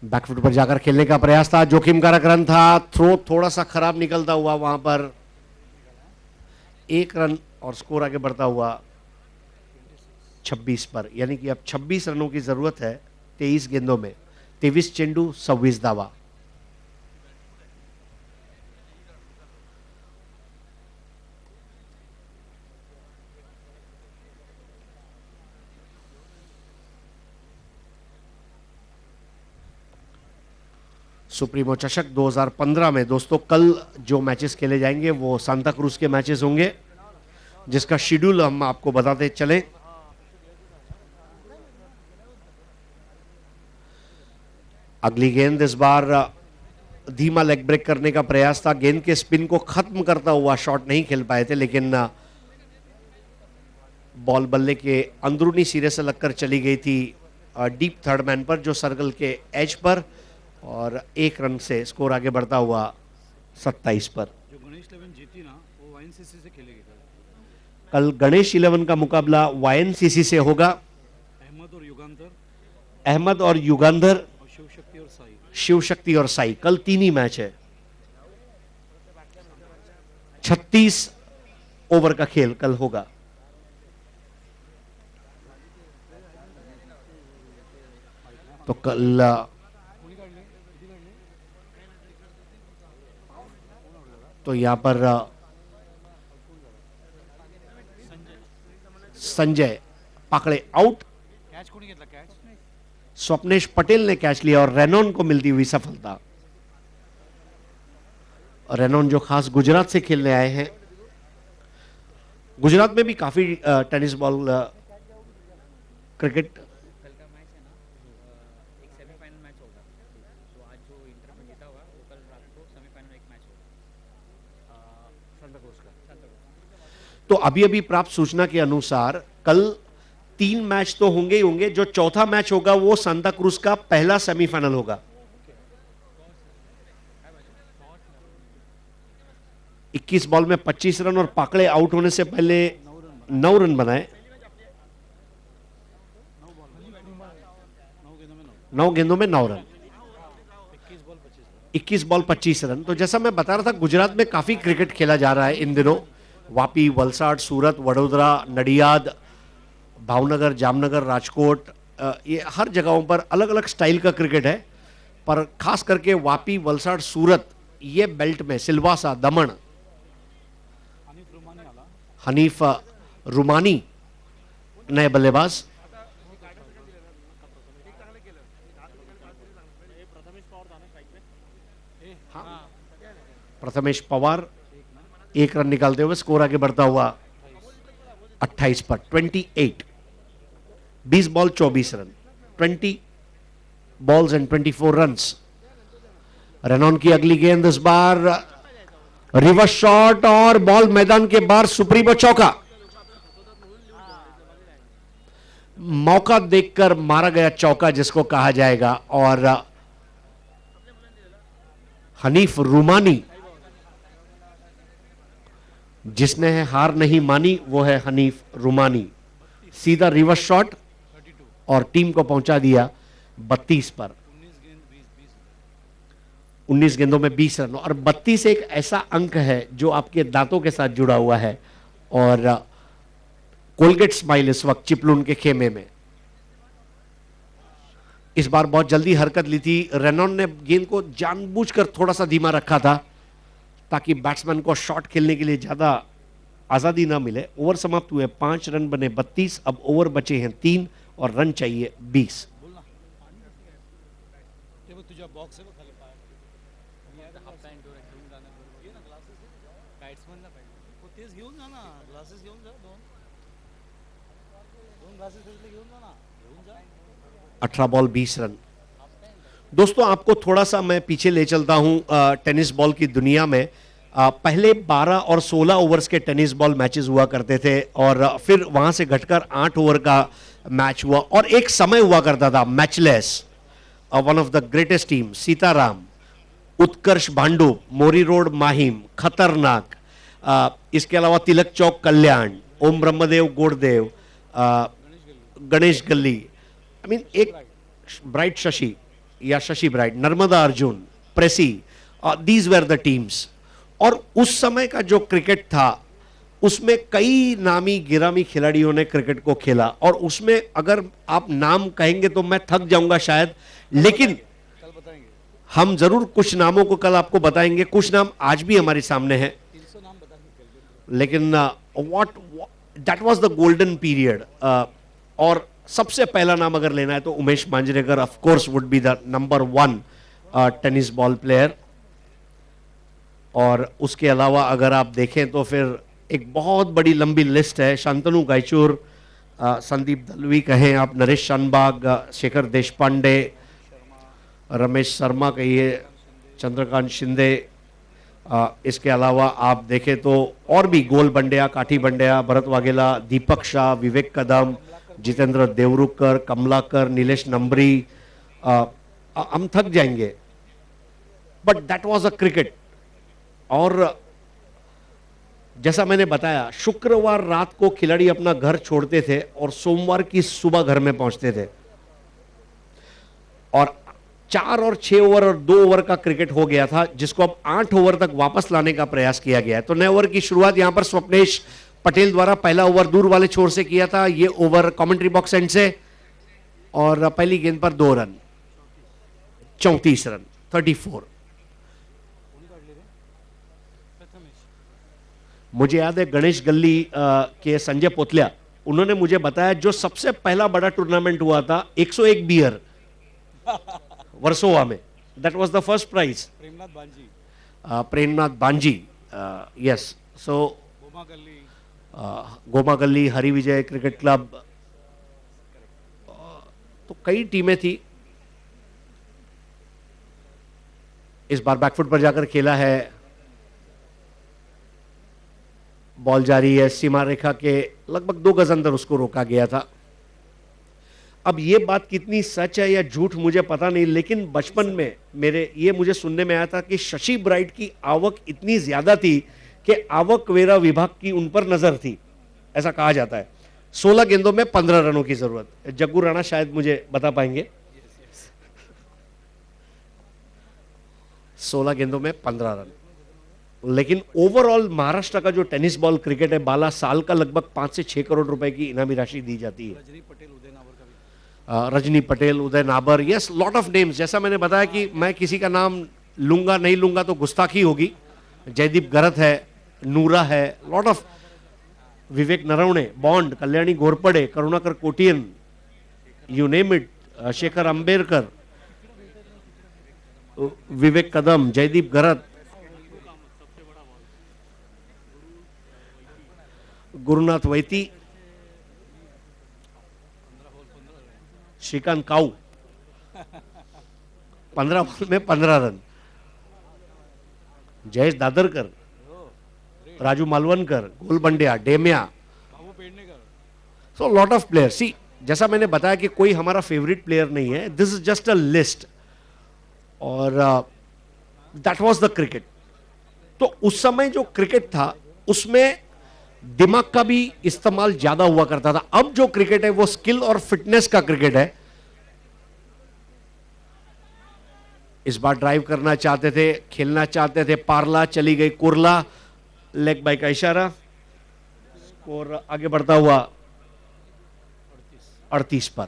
बैकफुट पर जाकर खेलने का प्रयास था, जोखिम कारक रन था, थ्रो थोड़ा सा खराब निकलता हुआ वहां पर 1 रन और स्कोर आगे बढ़ता हुआ 26 पर, यानी कि अब 26 रनों की जरूरत है 23 गेंदों में। 23 चेंडू, 26 दावा। सुप्रीमो चषक 2015 में दोस्तों कल जो मैचेस खेले जाएंगे वो सांता क्रूज के मैचेस होंगे, जिसका शेड्यूल हम आपको बताते चलें। अगली गेंद इस बार धीमा लेग ब्रेक करने का प्रयास था, गेंद के स्पिन को खत्म करता हुआ शॉट नहीं खेल पाए थे, लेकिन बॉल बल्ले के अंदरूनी सिरे से लगकर चली गई थी डीप थर्ड मैन पर, जो सर्कल के एज पर, और 1 रन से स्कोर आगे बढ़ता हुआ 27 पर। जो गणेश 11 जीती ना, वो वाईएनसीसी से खेलेगी कल गणेश 11 का मुकाबला वाईएनसीसी से होगा। अहमद और युगांधर, अहमद और युगांधर, और शिव शक्ति और साई। शिव शक्ति और साई, कल 3 ही मैच है। 36 ओवर का खेल कल होगा। तो कल तो यहां पर संजय पाकड़े आउट, कॅच कोणी घेतला? कॅच स्वप्नेश पटेल ने कैच लिया और रेनॉन को मिलती हुई सफलता। रेनॉन जो खास गुजरात से खेलने आए हैं, गुजरात में भी काफी टेनिस बॉल क्रिकेट। कल का मैच है ना, एक सेमीफाइनल मैच होगा, तो आज जो इंटर में जीता हुआ वो कल रात को सेमीफाइनल एक मैच होगा सांता क्रूज का। तो अभी अभी प्राप्त सूचना के अनुसार कल 3 मैच तो होंगे ही होंगे, जो चौथा मैच होगा वो सांता क्रूज का पहला सेमीफाइनल होगा। 21 बॉल में 25 रन और पाकड़े आउट होने से पहले 9 रन बनाए। 9 गेंदों में 9 रन, 21 बॉल 25 रन। तो जैसा मैं बता रहा था, गुजरात में काफी क्रिकेट खेला जा रहा है इन दिनों। वापी, वलसाड, सूरत, वडोदरा, नडियाद, भावनगर, जामनगर, राजकोट, ये हर जगहों पर अलग अलग स्टाइल का क्रिकेट है, पर खास करके वापी, वलसाड, सूरत, ये बेल्ट में सिलवासा, दमन, हनीफ रुमानी नए बल्लेबाज, प्रथमेश पवार 1 रन निकालते हुए स्कोर आगे बढ़ता हुआ 28 पर 28, 20 ball 24 run, 20 balls and 24 runs. रेनॉन की अगली गेंद, इस बार रिवर्स शॉट और बॉल मैदान के बाहर, सुप्रीमो चौका। मौका देखकर मारा गया चौका जिसको कहा जाएगा, और हनीफ रुमानी, जिसने है हार नहीं मानी वो है हनीफ रुमानी। सीधा रिवर्स शॉट और टीम को पहुंचा दिया 32 पर। 19 गेंदों में 20 रन, और 32 एक ऐसा अंक है जो आपके दांतों के साथ जुड़ा हुआ है, और कोलगेट स्माइल इस वक्त चिपलून के खेमे में। इस बार बहुत जल्दी हरकत ली थी रेनॉन ने, गेंद को जानबूझकर थोड़ा सा धीमा रखा था ताकि बैट्समैन को शॉट खेलने के लिए ज्यादा आजादी ना मिले। ओवर समाप्त हुए, 5 रन बने 32, अब ओवर बचे हैं 3 और रन चाहिए 20। अठारह बॉल 20 रन। दोस्तों, आपको थोड़ा सा मैं पीछे ले चलता हूं टेनिस बॉल की दुनिया में। पहले 12 और 16 ओवर्स के टेनिस बॉल मैचेस हुआ करते थे, और फिर वहां से घटकर 8 ओवर का मैच हुआ, और एक समय हुआ करता था matchless. One of the greatest team, Sitaram, Utkarsh Bhandup, Mori road Mahim, खतरनाक, इसके अलावा तिलक चौक कल्याण, ओम ब्रह्मदेव गोड़देव, गणेश गली, आई मीन एक ब्राइट शशि या शशि ब्राइट, नर्मदा अर्जुन, प्रेसी, दीज वेर द टीम्स। और उस समय का जो क्रिकेट था उसमें कई नामी गिरामी खिलाड़ियों ने क्रिकेट को खेला, और उसमें अगर आप नाम कहेंगे तो मैं थक जाऊंगा शायद, लेकिन हम जरूर कुछ नामों को कल आपको बताएंगे। कुछ नाम आज भी हमारे सामने हैं, लेकिन what that was the golden period. और सबसे पहला नाम अगर लेना है तो Umesh Manjrekar of course would be the number 1 tennis ball player. और उसके अलावा अगर आप देखें तो फिर एक बहुत बड़ी लंबी लिस्ट है। शांतनु गायचूर, संदीप दलवी कहें आप, नरेश शानबाग, शेखर देशपांडे, रमेश शर्मा कहिए, चंद्रकांत शिंदे, इसके अलावा आप देखें तो और भी, गोल बंड्या, काठी बंड्या, भरत वाघेला, दीपक शाह, विवेक कदम, जितेंद्र देवरुकर, कमलाकर, नीलेश नंबरी, हम थक जाएंगे, but that was a cricket. और जैसा मैंने बताया, शुक्रवार रात को खिलाड़ी अपना घर छोड़ते थे और सोमवार की सुबह घर में पहुंचते थे, और 4 और 6 ओवर और 2 ओवर का क्रिकेट हो गया था, जिसको अब 8 ओवर तक वापस लाने का प्रयास किया गया है। तो नए ओवर की शुरुआत यहां पर स्वप्नेश पटेल द्वारा पहला ओवर दूर वाले छोर से किया था। ये ओवर कमेंट्री बॉक्स एंड से, और पहली गेंद पर 2 रन, 34 रन, 34। मुझे याद है गणेश गल्ली के संजय पोतलिया, उन्होंने मुझे बताया जो सबसे पहला बड़ा टूर्नामेंट हुआ था 101 बियर वर्सोवा में, that was the first prize. Premnath Banji, yes. So Goma Galli, Hari Vijay cricket club, तो कई टीमें थी। इस बार बैकफुट पर जाकर खेला है, बॉल जारी है, सीमा रेखा के लगभग 2 गज अंदर उसको रोका गया था। अब ये बात कितनी सच है या झूठ मुझे पता नहीं, लेकिन बचपन में मुझे सुनने में आया था कि शशि ब्राइट की आवक इतनी ज्यादा थी कि आवक वेरा विभाग की उन पर नजर थी, ऐसा कहा जाता है। 16 गेंदों में 15 रनों की जरूरत। जग्गू राणा शायद मुझे बता पाएंगे। 16 गेंदों में 15 रन। लेकिन ओवरऑल महाराष्ट्र का जो टेनिस बॉल क्रिकेट है बाला, साल का लगभग 5 से 6 करोड़ रुपए की इनामी राशि दी जाती है। Rajni Patel, Uday Nabar, yes, lot of names. जैसा मैंने बताया कि मैं किसी का नाम लूंगा नहीं लूंगा तो गुस्ताखी होगी। जयदीप गरत है, नूरा है, lot of, Vivek Naravane, Bond, Kalyani Ghorpade, Karunakar Kotian, you name it, Shekhar Ambedkar, Vivek Kadam, Jaydeep Garat, Gurunath Vaity, Shrikant Kau, 15 ball में 15 run, Jayesh Dadarkar, Raju Malvankar, Golbandia, Demiya, so lot of player. See, जैसा मैंने बताया कि कोई हमारा फेवरेट प्लेयर नहीं है, this is just a list, और दैट वाज द क्रिकेट। तो उस समय जो क्रिकेट था उसमें दिमाग का भी इस्तेमाल ज्यादा हुआ करता था। अब जो क्रिकेट है वो स्किल और फिटनेस का क्रिकेट है। इस बार ड्राइव करना चाहते थे, खेलना चाहते थे, पारला, चली गई कुरला, लेग बाय का इशारा, स्कोर आगे बढ़ता हुआ 38 पर,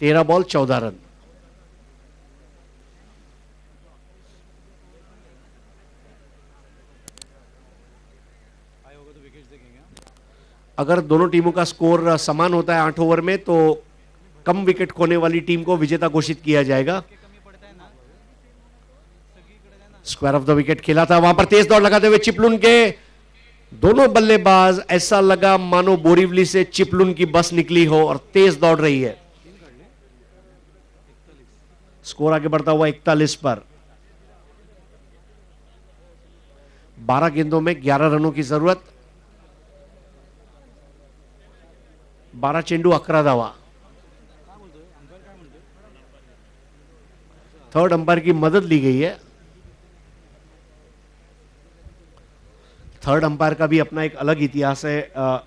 13 बॉल 14 रन। अगर दोनों टीमों का स्कोर समान होता है 8 ओवर में तो कम विकेट खोने वाली टीम को विजेता घोषित किया जाएगा। स्क्वायर ऑफ द विकेट खेला था, वहां पर तेज दौड़ लगाते हुए चिपलुन के दोनों बल्लेबाज, ऐसा लगा मानो बोरीवली से चिपलुन की बस निकली हो और तेज दौड़ रही है। स्कोर आगे बढ़ता हुआ 41 पर, 12 गेंदों में 11 रनों की जरूरत, 12 चेंडू 11 धावा। थर्ड अंपायर की मदद ली गई है। थर्ड अंपायर का भी अपना एक अलग इतिहास है।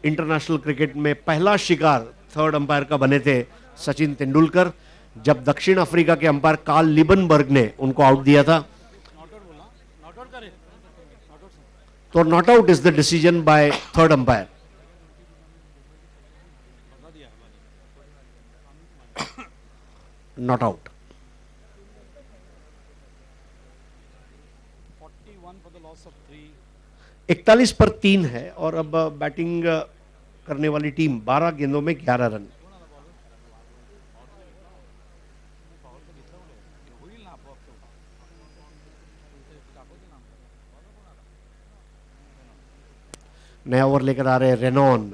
इंटरनेशनल क्रिकेट में पहला शिकार थर्ड अंपायर का बने थे सचिन तेंदुलकर, जब दक्षिण अफ्रीका के अंपायर कार्ल लिबनबर्ग ने उनको आउट दिया था। तो not out is the decision by third umpire. Not out. 41 पर 3 है और अब बैटिंग करने वाली टीम 12 गेंदों में 11 रन। नया ओवर लेकर आ रहे हैं रेनॉन।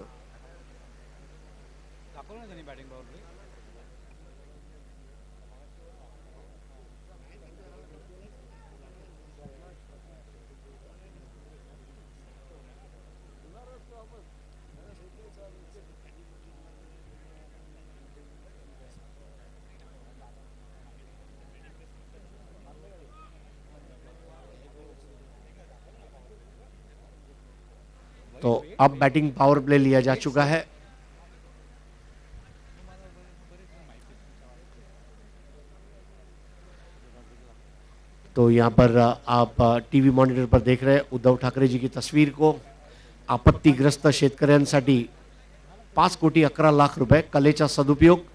तो अब बैटिंग पावर प्ले लिया जा चुका है। तो यहां पर आप टीवी मॉनिटर पर देख रहे हैं उद्धव ठाकरे जी की तस्वीर को। आपत्तीग्रस्त शेतकऱ्यांसाठी 5,11,00,000 रुपए कलेचा सदुपयोग,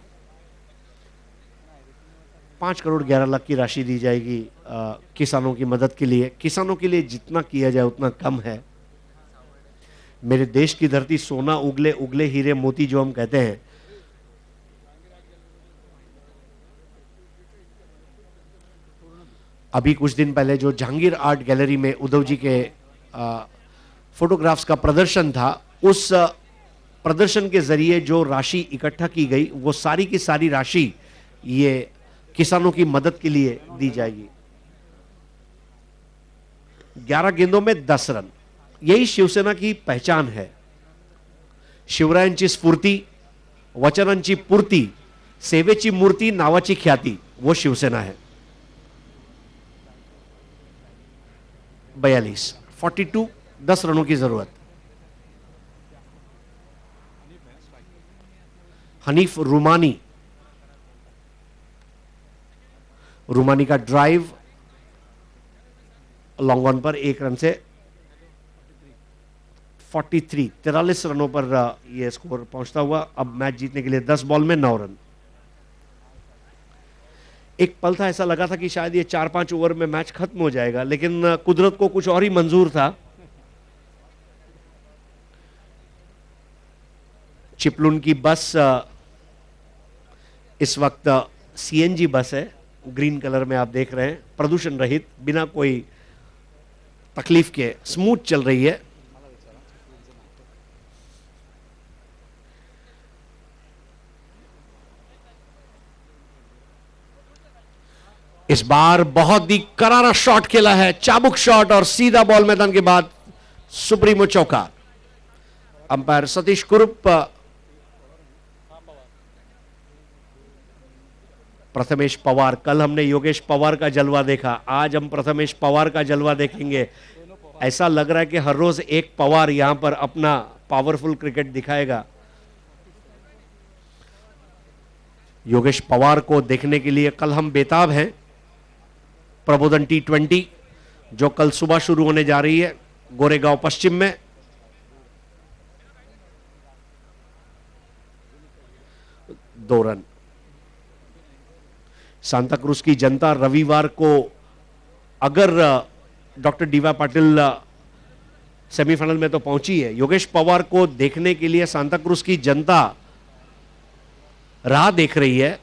5,11,00,000 की राशि दी जाएगी किसानों की मदद के लिए। किसानों के लिए जितना किया जाए उतना कम है। मेरे देश की धरती सोना उगले उगले हीरे मोती जो हम कहते हैं, अभी कुछ दिन पहले जो जहांगीर आर्ट गैलरी में उद्धव जी के फोटोग्राफ्स का प्रदर्शन था, उस प्रदर्शन के जरिए जो राशि इकट्ठा की गई वो सारी की सारी राशि ये किसानों की मदद के लिए दी जाएगी। 11 गेंदों में 10 रन, यही शिवसेना की पहचान है। शिवरायांची स्फूर्ती, वचनांची पूर्ती, सेवेची मूर्ती नावाची ख्याती, वो शिवसेना है। 42 10 रनों की जरूरत। हनीफ रुमानी, रूमानी का ड्राइव लॉन्ग ऑन पर 1 रन से 43 रनों पर यह स्कोर पहुंचता हुआ। अब मैच जीतने के लिए 10 बॉल में 9 रन। एक पल था, ऐसा लगा था कि शायद ये 4-5 ओवर में मैच खत्म हो जाएगा, लेकिन कुदरत को कुछ और ही मंजूर था। चिपलुन की बस इस वक्त सीएनजी बस है, ग्रीन कलर में आप देख रहे हैं, प्रदूषण रहित, बिना कोई तकलीफ के स्मूथ चल रही है। इस बार बहुत ही करारा शॉट खेला है, चाबुक शॉट, और सीधा बॉल मैदान के बाद सुप्रीमो चौका। अंपायर सतीश कुरुप, प्रथमेश पवार। कल हमने योगेश पवार का जलवा देखा, आज हम प्रथमेश पवार का जलवा देखेंगे। ऐसा लग रहा है कि हर रोज एक पवार यहां पर अपना पावरफुल क्रिकेट दिखाएगा। योगेश पवार को देखने के लिए कल हम बेताब हैं। प्रबोधन T20 जो कल सुबह शुरू होने जा रही है गोरेगांव पश्चिम में। दो रन। सांता क्रूज की जनता रविवार को, अगर डॉक्टर डीवाई पाटिल सेमीफाइनल में तो पहुंची है, योगेश पवार को देखने के लिए सांता क्रूज की जनता राह देख रही है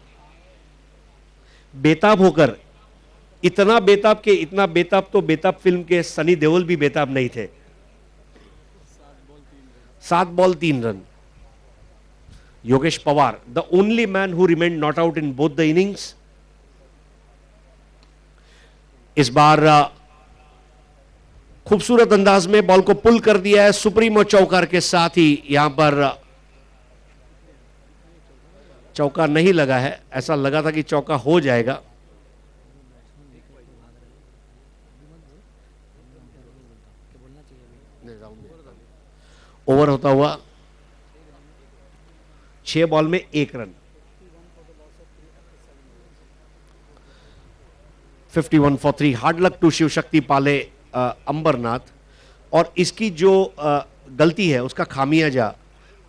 बेताब होकर। इतना बेताब के इतना बेताब तो बेताब फिल्म के सनी देओल भी बेताब नहीं थे। 7 ball 3 run. Yogesh Pawar, the only man who remained not out in both the innings. इस बार खूबसूरत अंदाज में बॉल को पुल कर दिया है सुप्रीमो चौकार के साथ ही। यहां पर चौका नहीं लगा है, ऐसा लगा था कि चौका हो जाएगा। ओवर होता हुआ 6 बॉल में 1 run. 51 for 3। Hard luck to Shiv Shakti Pale Ambernath, और इसकी जो गलती है उसका खामियाजा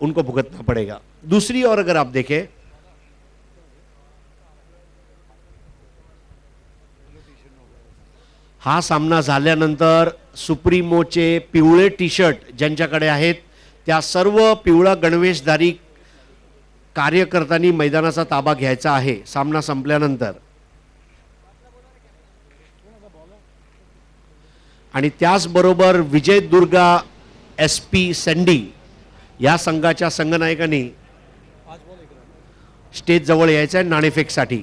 उनको भुगतना पड़ेगा। दूसरी ओर अगर आप देखें, हा सामना झाल्यानंतर सुप्रीमोचे पिवळे टी शर्ट ज्यांच्याकडे आहेत त्या सर्व पिवळा गणवेशधारी कार्यकर्त्यांनी मैदानाचा ताबा घ्यायचा आहे सामना संपल्यानंतर। आणि त्याचबरोबर विजय दुर्गा SP सँडी या संघाच्या संघनायकांनी स्टेज जवळ यायचं आहे नाणेफेकसाठी।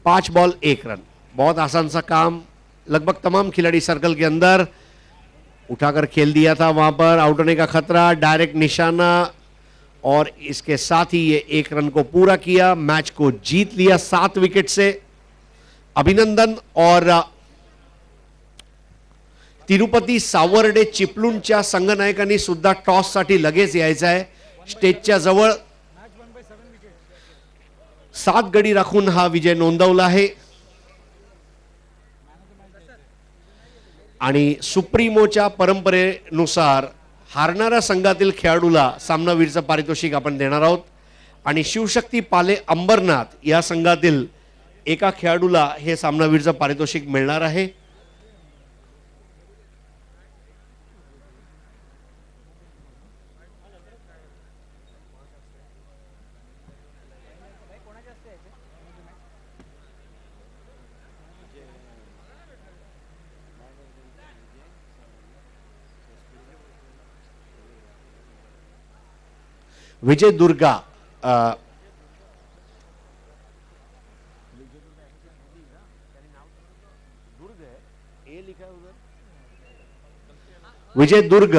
5 बॉल 1 रन। बहुत आसान सा काम, लगभग तमाम खिलाड़ी सर्कल के अंदर, उठाकर खेल दिया था। वहां पर आउट होने का खतरा, डायरेक्ट निशाना, और इसके साथ ही ये 1 रन को पूरा किया, मैच को जीत लिया 7 विकेट से। अभिनंदन। और तिरुपती सावर्डे चिपळूणच्या संघनायकांनी सुद्धा टॉस साठी लगेच यायचं आहे स्टेजच्या जवळ। 7 गडी राखून हा विजय नोंदवला आहे। आणि सुप्रीमोच्या परंपरेनुसार हारणाऱ्या संघातील खेळाडूला सामनावीरचं पारितोषिक आपण देणार आहोत, आणि शिवशक्ती पाले अंबरनाथ या संघातील एका खेळाडूला हे सामनावीरचं पारितोषिक मिळणार आहे। विजय दुर्गा विजय दुर्ग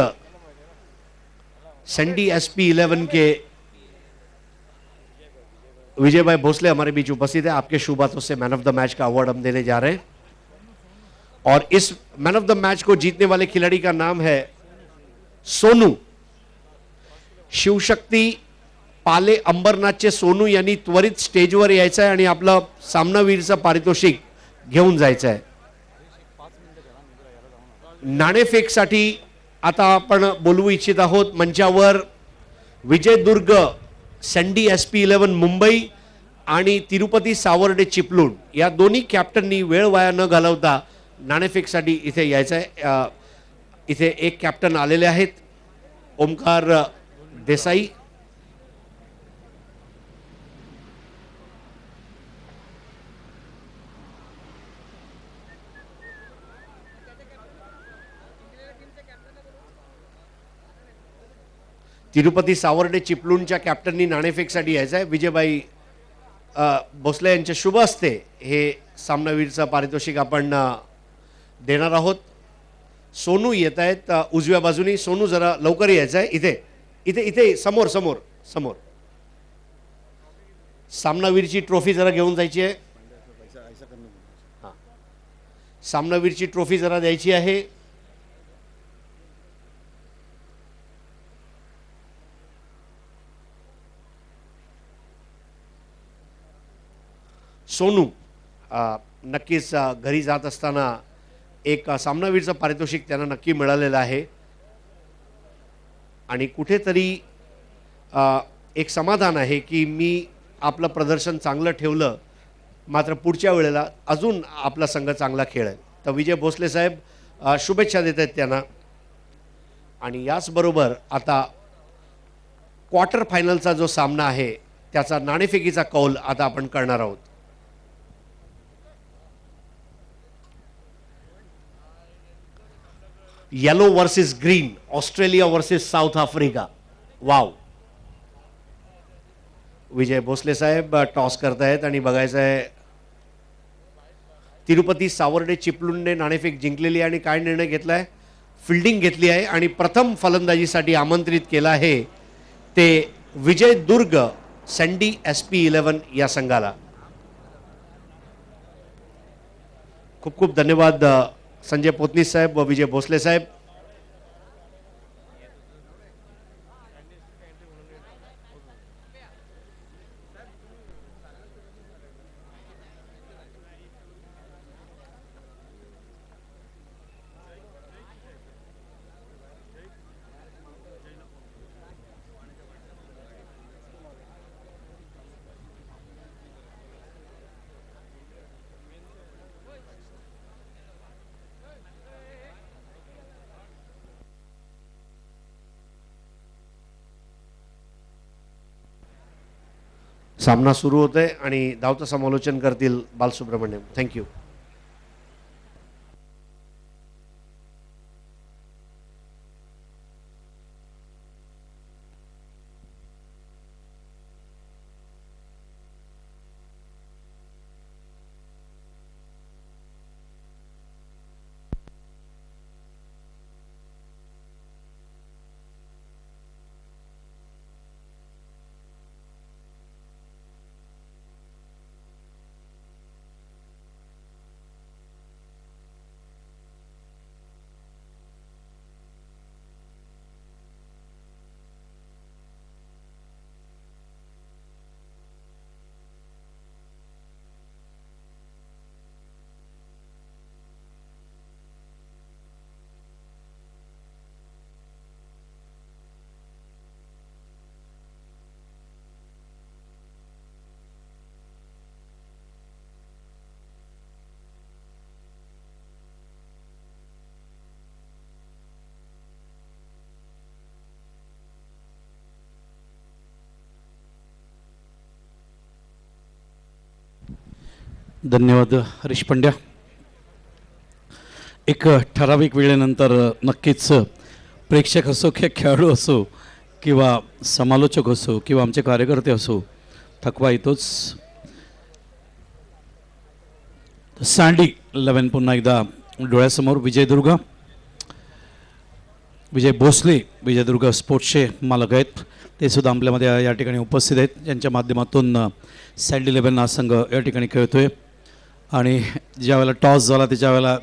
सँडी SP 11 के विजय भाई भोसले हमारे बीच उपस्थित है। आपके शुभ हाथों से मैन ऑफ द मैच का अवार्ड हम देने जा रहे हैं, और इस मैन ऑफ द मैच को जीतने वाले खिलाड़ी का नाम है सोनू। शिवशक्ति पाले अंबरनाथचे सोनू यांनी त्वरित स्टेजवर यायचं आहे आणि आपलं सामनावीरचं पारितोषिक घेऊन जायचं आहे. नाणेफेकसाठी आता आपण बोलवू इच्छित आहोत मंचावर विजयदुर्ग सँडी SP11 मुंबई आणि तिरुपती सावर्डे चिपळूण या दोन्ही कॅप्टननी वेळ वाया न घालवता नाणेफेकसाठी इथे यायचं आहे. इथे एक कॅप्टन आलेले आहेत, ओमकार देसाई. तिरुपती सावर्डे चिपळूणच्या कॅप्टननी नाणेफेकसाठी यायचं आहे. विजयबाई भोसले यांच्या शुभ हस्ते हे सामनावीरचं पारितोषिक आपण देणार आहोत. सोनू येत आहेत उजव्या बाजूनी. सोनू जरा लवकर यायचं आहे. इथे इथे इथे समोर समोर समोर सामनावीरची ट्रॉफी जरा घेऊन जायची आहे. हां, सामनावीरची ट्रॉफी जरा द्यायची आहे. सोनू नक्कीच घरी जात असताना एक सामनावीरचं पारितोषिक त्यांना नक्की मिळालेलं आहे आणि कुठेतरी एक समाधान आहे की मी आपलं प्रदर्शन चांगलं ठेवलं, मात्र पुढच्या वेळेला अजून आपला संघ चांगला खेळेल. तर विजय भोसले साहेब शुभेच्छा देत आहेत त्यांना. आणि याचबरोबर आता क्वार्टर फायनलचा जो सामना आहे त्याचा नाणेफेकीचा कौल आता आपण करणार आहोत. Yellow versus green, Australia versus South Africa. Wow. Vijay Bhosale साहेब टॉस करतायत आणि बघायचं आहे तिरुपती सावर्डे चिपळूणने नाणेफेक जिंकलेली आणि काय निर्णय घेतलाय, फिल्डिंग घेतली आहे आणि प्रथम फलंदाजीसाठी आमंत्रित केलं आहे ते विजयदुर्ग सँडी SP11 या संघाला. खूप खूप धन्यवाद संजय पोतनीस साहेब व विजय भोसले साहेब. सामना सुरू होतोय आणि धावतं समालोचन करतील बालसुब्रमण्यम. थँक्यू. धन्यवाद हरीश पंड्या. एक ठराविक वेळेनंतर नक्कीच प्रेक्षक असो किंवा खेळाडू असो किंवा समालोचक असो किंवा आमचे कार्यकर्ते असो, थकवा येतोच. सँडी 11 पुन्हा एकदा डोळ्यासमोर. विजयदुर्ग विजय भोसले विजयदुर्ग स्पोर्ट्सचे मालक आहेत, ते सुद्धा आपल्यामध्ये या ठिकाणी उपस्थित आहेत, ज्यांच्या माध्यमातून सँडी 11 हा संघ या ठिकाणी खेळतोय. आणि ज्या वेळेला टॉस झाला त्याच्या वेळेला